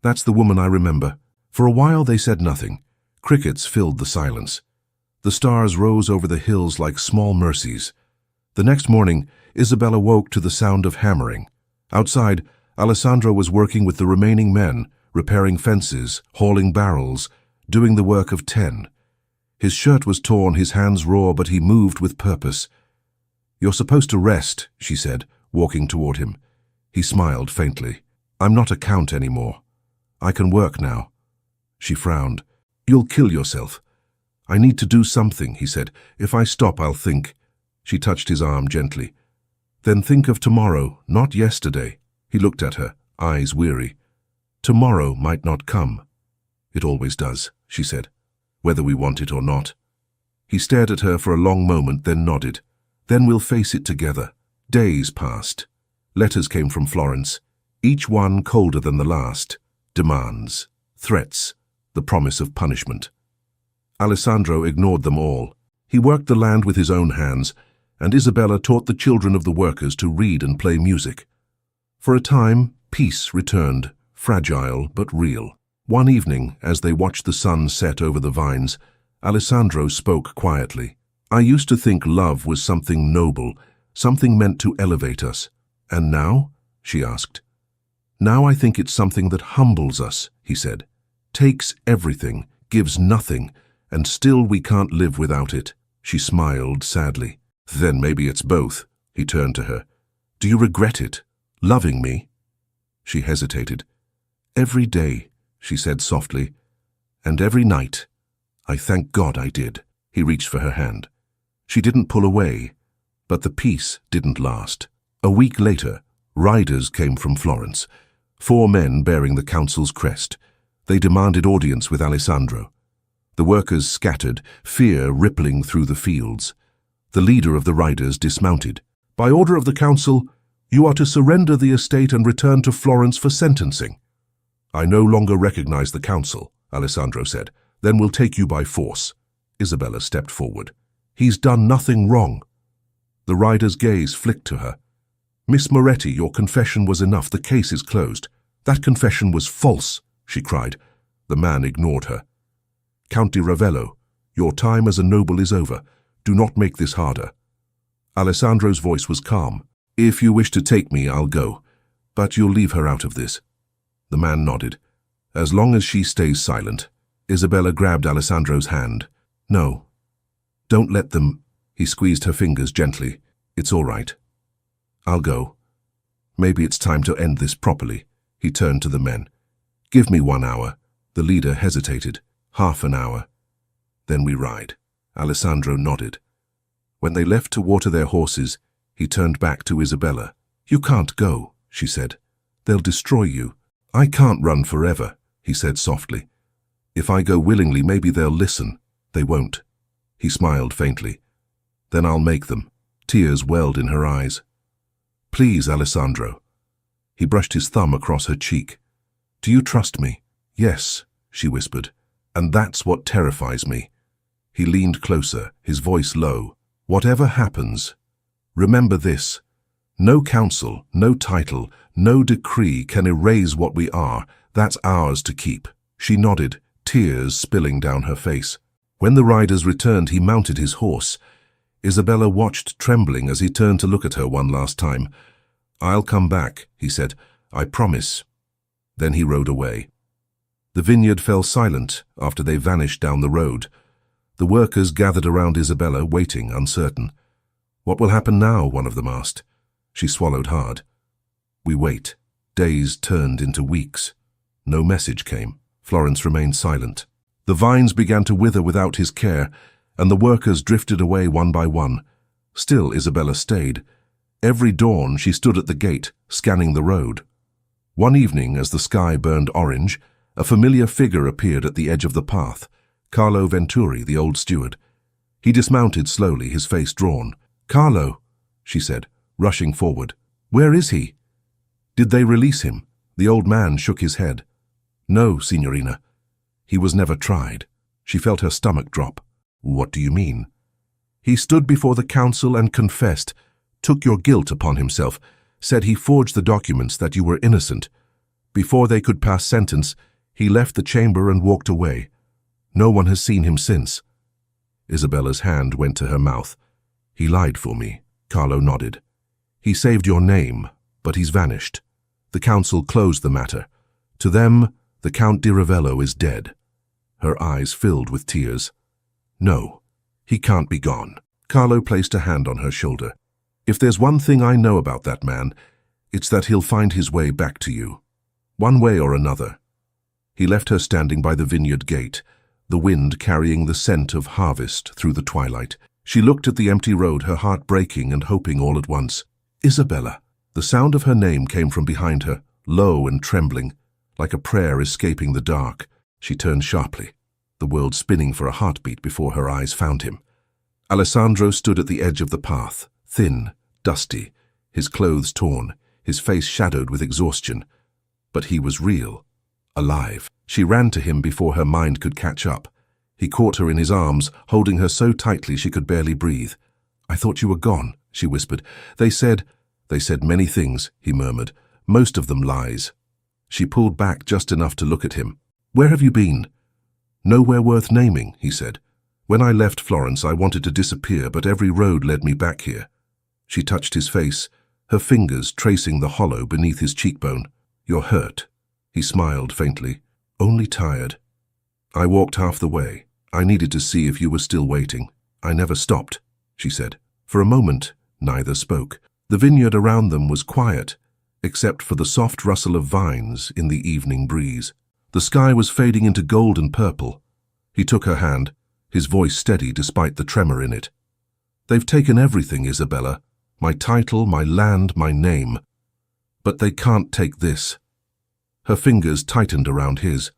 "That's the woman I remember." For a while they said nothing. Crickets filled the silence. The stars rose over the hills like small mercies. The next morning, Isabella woke to the sound of hammering. Outside, Alessandro was working with the remaining men, repairing fences, hauling barrels, doing the work of 10. His shirt was torn, his hands raw, but he moved with purpose. "You're supposed to rest," she said, walking toward him. He smiled faintly. "I'm not a count anymore. I can work now." She frowned. "You'll kill yourself." "I need to do something," he said. "If I stop, I'll think." She touched his arm gently. "Then think of tomorrow, not yesterday." He looked at her, eyes weary. "Tomorrow might not come." "It always does," she said, "whether we want it or not." He stared at her for a long moment, then nodded. "Then we'll face it together." Days passed. Letters came from Florence, each one colder than the last. Demands, threats, the promise of punishment. Alessandro ignored them all. He worked the land with his own hands, and Isabella taught the children of the workers to read and play music. For a time, peace returned, fragile but real. One evening, as they watched the sun set over the vines, Alessandro spoke quietly. "I used to think love was something noble, something meant to elevate us. And now?" she asked. "Now I think it's something that humbles us," he said. "Takes everything, gives nothing, and still we can't live without it." She smiled sadly. "Then maybe it's both." He turned to her. "Do you regret it? Loving me?" She hesitated. "Every day," she said softly, "and every night. I thank God I did." He reached for her hand. She didn't pull away, but the peace didn't last. A week later, riders came from Florence, 4 men bearing the council's crest. They demanded audience with Alessandro. The workers scattered, fear rippling through the fields. The leader of the riders dismounted. "By order of the council, you are to surrender the estate and return to Florence for sentencing." "I no longer recognize the council," Alessandro said. "Then we'll take you by force." Isabella stepped forward. "He's done nothing wrong." The rider's gaze flicked to her. "Miss Moretti, your confession was enough. The case is closed." "That confession was false," she cried. The man ignored her. "Count di Ravello, your time as a noble is over. Do not make this harder." Alessandro's voice was calm. "If you wish to take me, I'll go. But you'll leave her out of this." The man nodded. "As long as she stays silent." Isabella grabbed Alessandro's hand. "No. Don't let them." He squeezed her fingers gently. "It's all right. I'll go. Maybe it's time to end this properly." He turned to the men. "Give me 1 hour." The leader hesitated. "Half an hour. Then we ride." Alessandro nodded. When they left to water their horses, he turned back to Isabella. "You can't go," she said. "They'll destroy you." "I can't run forever," he said softly. "If I go willingly, maybe they'll listen." "They won't." He smiled faintly. "Then I'll make them." Tears welled in her eyes. "Please, Alessandro." He brushed his thumb across her cheek. "Do you trust me?" "Yes," she whispered. "And that's what terrifies me." He leaned closer, his voice low. "Whatever happens, remember this. No council, no title, no decree can erase what we are. That's ours to keep. She nodded, tears spilling down her face. When the riders returned, he mounted his horse. Isabella watched, trembling, as he turned to look at her one last time. "I'll come back," he said. "I promise." Then he rode away. The vineyard fell silent after they vanished down the road. The workers gathered around Isabella, waiting, uncertain. "What will happen now?" one of them asked. She swallowed hard. "We wait." Days turned into weeks. No message came. Florence remained silent. The vines began to wither without his care, and the workers drifted away one by one. Still Isabella stayed. Every dawn she stood at the gate, scanning the road. One evening, as the sky burned orange, a familiar figure appeared at the edge of the path. Carlo Venturi, the old steward. He dismounted slowly, his face drawn. "Carlo," she said, rushing forward. "Where is he?" "Did they release him?" The old man shook his head. "No, signorina. He was never tried." She felt her stomach drop. "What do you mean?" "He stood before the council and confessed, took your guilt upon himself, said he forged the documents that you were innocent. Before they could pass sentence, he left the chamber and walked away. No one has seen him since." Isabella's hand went to her mouth. "He lied for me." Carlo nodded. "He saved your name, but he's vanished. The council closed the matter. To them, the Count di Ravello is dead." Her eyes filled with tears. "No, he can't be gone." Carlo placed a hand on her shoulder. "If there's one thing I know about that man, it's that he'll find his way back to you. One way or another." He left her standing by the vineyard gate, the wind carrying the scent of harvest through the twilight. She looked at the empty road, her heart breaking and hoping all at once. "Isabella!" The sound of her name came from behind her, low and trembling, like a prayer escaping the dark. She turned sharply, the world spinning for a heartbeat before her eyes found him. Alessandro stood at the edge of the path, thin, dusty, his clothes torn, his face shadowed with exhaustion. But he was real, alive. She ran to him before her mind could catch up. He caught her in his arms, holding her so tightly she could barely breathe. "I thought you were gone," she whispered. They said many things," he murmured, "most of them lies." She pulled back just enough to look at him. "Where have you been?" "Nowhere worth naming," he said. "When I left Florence, I wanted to disappear, but every road led me back here." She touched his face, her fingers tracing the hollow beneath his cheekbone. "You're hurt." He smiled faintly. "Only tired. I walked half the way. I needed to see if you were still waiting. I never stopped," she said. For a moment, neither spoke. The vineyard around them was quiet, except for the soft rustle of vines in the evening breeze. The sky was fading into gold and purple. He took her hand, his voice steady despite the tremor in it. "They've taken everything, Isabella. My title, my land, my name. But they can't take this." Her fingers tightened around his.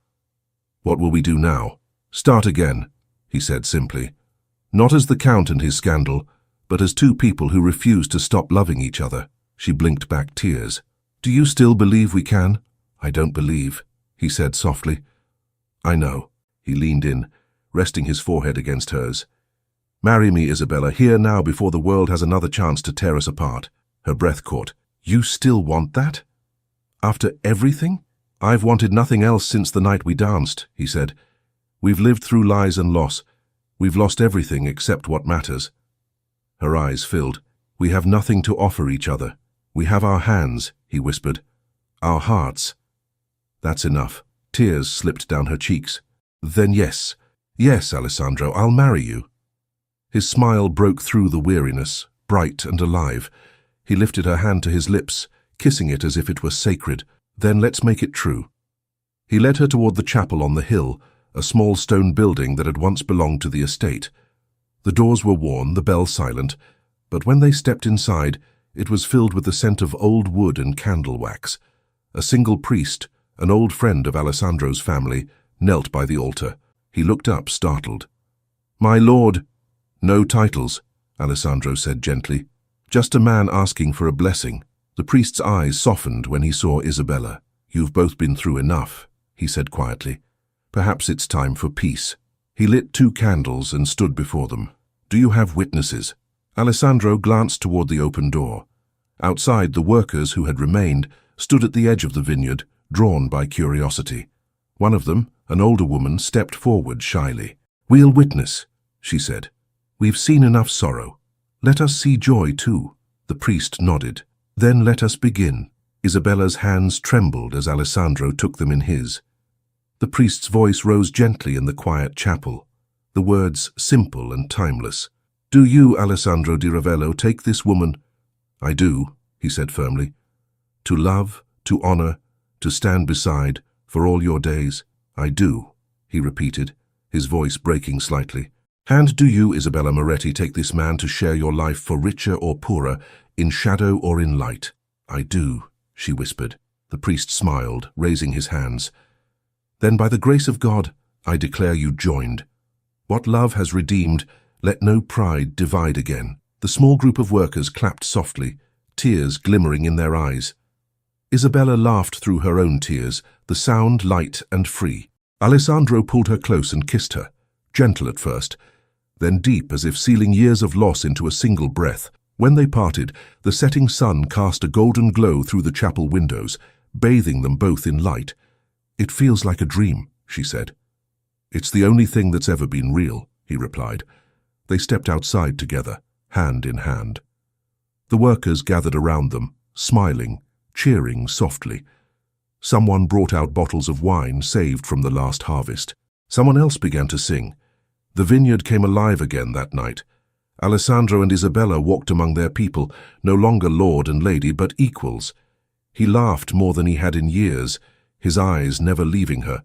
"What will we do now?" "Start again," he said simply. "Not as the Count and his scandal, but as two people who refuse to stop loving each other." She blinked back tears. "Do you still believe we can?" "I don't believe," he said softly. "I know." He leaned in, resting his forehead against hers. "Marry me, Isabella, here now before the world has another chance to tear us apart." Her breath caught. "You still want that? After everything?" "I've wanted nothing else since the night we danced," he said. "We've lived through lies and loss. We've lost everything except what matters." Her eyes filled. "We have nothing to offer each other. We have our hands," he whispered. "Our hearts." "That's enough." Tears slipped down her cheeks. "Then yes. Yes, Alessandro, I'll marry you." His smile broke through the weariness, bright and alive. He lifted her hand to his lips, kissing it as if it were sacred. "Then let's make it true." He led her toward the chapel on the hill, a small stone building that had once belonged to the estate. The doors were worn, the bell silent, but when they stepped inside, it was filled with the scent of old wood and candle wax. A single priest, an old friend of Alessandro's family, knelt by the altar. He looked up, startled. "My lord." "No titles," Alessandro said gently. "Just a man asking for a blessing." The priest's eyes softened when he saw Isabella. "You've both been through enough," he said quietly. "Perhaps it's time for peace." He lit 2 candles and stood before them. "Do you have witnesses?" Alessandro glanced toward the open door. Outside, the workers who had remained stood at the edge of the vineyard, drawn by curiosity. One of them, an older woman, stepped forward shyly. "We'll witness," she said. "We've seen enough sorrow. Let us see joy too." The priest nodded. "Then let us begin." Isabella's hands trembled as Alessandro took them in his. The priest's voice rose gently in the quiet chapel, the words simple and timeless. "Do you, Alessandro di Ravello, take this woman—" "I do," he said firmly. "To love, to honor, to stand beside, for all your days. I do," he repeated, his voice breaking slightly. "And do you, Isabella Moretti, take this man to share your life for richer or poorer, in shadow or in light?" "I do," she whispered. The priest smiled, raising his hands. "Then by the grace of God, I declare you joined. What love has redeemed, let no pride divide again." The small group of workers clapped softly, tears glimmering in their eyes. Isabella laughed through her own tears, the sound light and free. Alessandro pulled her close and kissed her, gentle at first, then deep as if sealing years of loss into a single breath. When they parted, the setting sun cast a golden glow through the chapel windows, bathing them both in light. "It feels like a dream," she said. "It's the only thing that's ever been real," he replied. They stepped outside together, hand in hand. The workers gathered around them, smiling, cheering softly. Someone brought out bottles of wine saved from the last harvest. Someone else began to sing. The vineyard came alive again that night. Alessandro and Isabella walked among their people, no longer lord and lady, but equals. He laughed more than he had in years, his eyes never leaving her.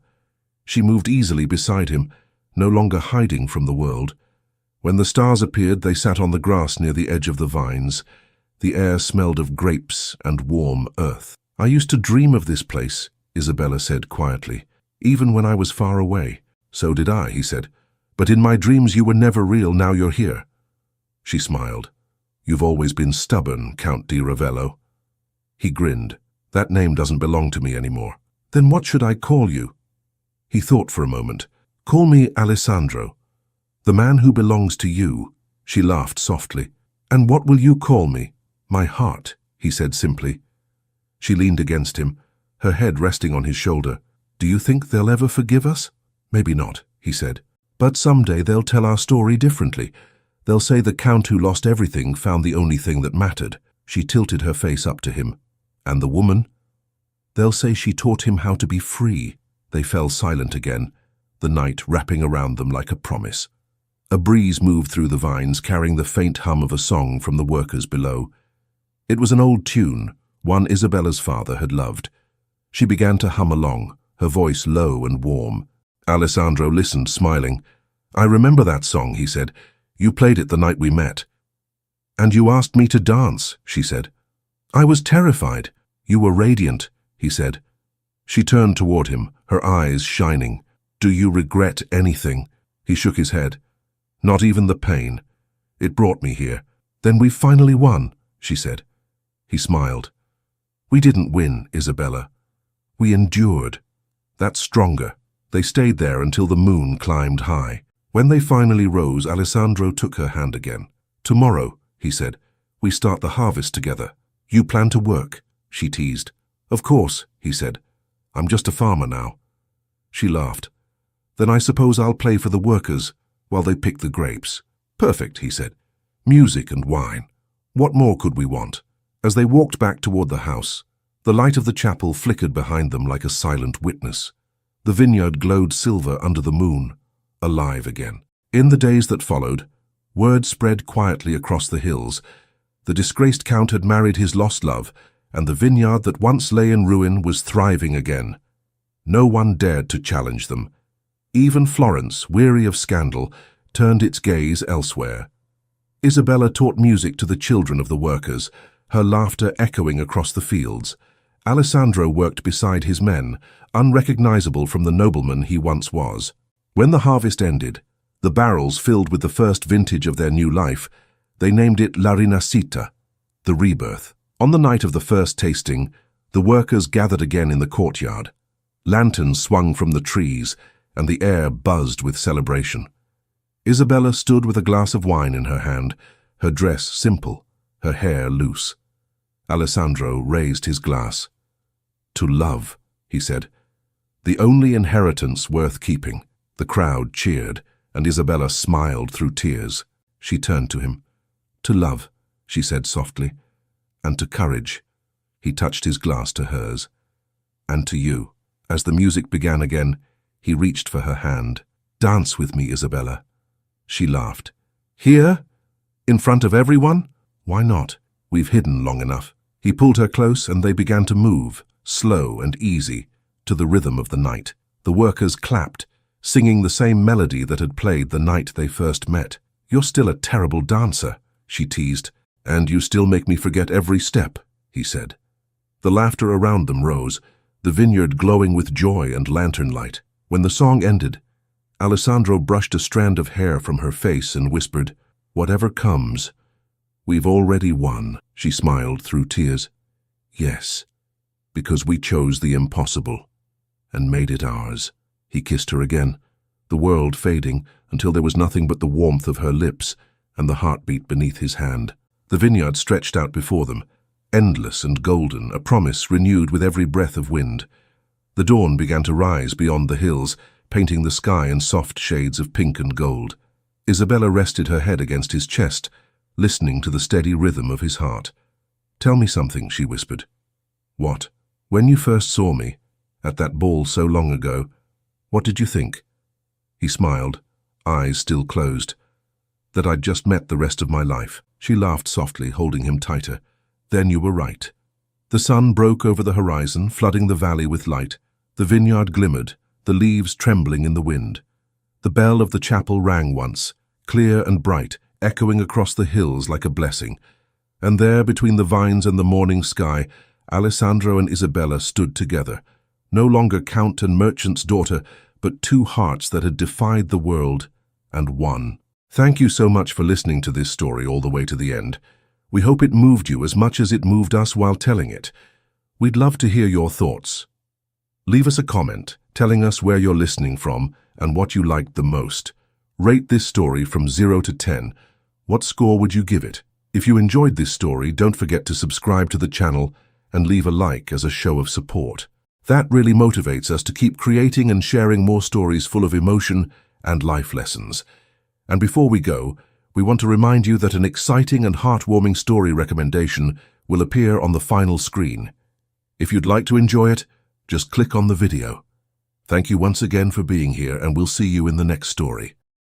She moved easily beside him, no longer hiding from the world. When the stars appeared, they sat on the grass near the edge of the vines. The air smelled of grapes and warm earth. "I used to dream of this place," Isabella said quietly, "even when I was far away." "So did I," he said. "But in my dreams you were never real, now you're here." She smiled. "You've always been stubborn, Count di Ravello." He grinned. "That name doesn't belong to me anymore." "Then what should I call you?" He thought for a moment. "Call me Alessandro. The man who belongs to you." She laughed softly. "And what will you call me?" "My heart," he said simply. She leaned against him, her head resting on his shoulder. "Do you think they'll ever forgive us?" "Maybe not," he said. "But someday they'll tell our story differently. They'll say the Count who lost everything found the only thing that mattered." She tilted her face up to him. "And the woman?" "They'll say she taught him how to be free." They fell silent again, the night wrapping around them like a promise. A breeze moved through the vines, carrying the faint hum of a song from the workers below. It was an old tune, one Isabella's father had loved. She began to hum along, her voice low and warm. Alessandro listened, smiling. "I remember that song," he said. "You played it the night we met." "And you asked me to dance," she said. "I was terrified." "You were radiant," he said. She turned toward him, her eyes shining. "Do you regret anything?" He shook his head. "Not even the pain. It brought me here." "Then we've finally won," she said. He smiled. "We didn't win, Isabella. We endured. That's stronger." They stayed there until the moon climbed high. When they finally rose, Alessandro took her hand again. "Tomorrow," he said, "we start the harvest together. You plan to work?" she teased. "Of course," he said. "I'm just a farmer now." She laughed. "Then I suppose I'll play for the workers while they pick the grapes." "Perfect," he said. "Music and wine. What more could we want?" As they walked back toward the house, the light of the chapel flickered behind them like a silent witness. The vineyard glowed silver under the moon, alive again. In the days that followed, word spread quietly across the hills. The disgraced Count had married his lost love, and the vineyard that once lay in ruin was thriving again. No one dared to challenge them. Even Florence, weary of scandal, turned its gaze elsewhere. Isabella taught music to the children of the workers, her laughter echoing across the fields. Alessandro worked beside his men, unrecognizable from the nobleman he once was. When the harvest ended, the barrels filled with the first vintage of their new life, they named it La Rinascita, the rebirth. On the night of the first tasting, the workers gathered again in the courtyard. Lanterns swung from the trees, and the air buzzed with celebration. Isabella stood with a glass of wine in her hand, her dress simple, her hair loose. Alessandro raised his glass. To love, he said. The only inheritance worth keeping. The crowd cheered, and Isabella smiled through tears. She turned to him. To love, she said softly. And to courage. He touched his glass to hers. And to you. As the music began again, he reached for her hand. Dance with me, Isabella. She laughed. Here? In front of everyone? Why not? We've hidden long enough. He pulled her close and they began to move, slow and easy, to the rhythm of the night. The workers clapped, singing the same melody that had played the night they first met. You're still a terrible dancer, she teased. And you still make me forget every step, he said. The laughter around them rose, the vineyard glowing with joy and lantern light. When the song ended, Alessandro brushed a strand of hair from her face and whispered, Whatever comes, we've already won. She smiled through tears. Yes, because we chose the impossible and made it ours. He kissed her again, the world fading until there was nothing but the warmth of her lips and the heartbeat beneath his hand. The vineyard stretched out before them, endless and golden, a promise renewed with every breath of wind. The dawn began to rise beyond the hills, painting the sky in soft shades of pink and gold. Isabella rested her head against his chest, listening to the steady rhythm of his heart. Tell me something, she whispered. What? When you first saw me, at that ball so long ago, what did you think? He smiled, eyes still closed. That I'd just met the rest of my life. She laughed softly, holding him tighter. Then you were right. The sun broke over the horizon, flooding the valley with light. The vineyard glimmered, the leaves trembling in the wind. The bell of the chapel rang once, clear and bright, echoing across the hills like a blessing. And there, between the vines and the morning sky, Alessandro and Isabella stood together, no longer count and merchant's daughter, but two hearts that had defied the world and won. Thank you so much for listening to this story all the way to the end. We hope it moved you as much as it moved us while telling it. We'd love to hear your thoughts. Leave us a comment telling us where you're listening from and what you liked the most. Rate this story from 0 to 10. What score would you give it? If you enjoyed this story, don't forget to subscribe to the channel and leave a like as a show of support. That really motivates us to keep creating and sharing more stories full of emotion and life lessons. And before we go, we want to remind you that an exciting and heartwarming story recommendation will appear on the final screen. If you'd like to enjoy it, just click on the video. Thank you once again for being here, and we'll see you in the next story.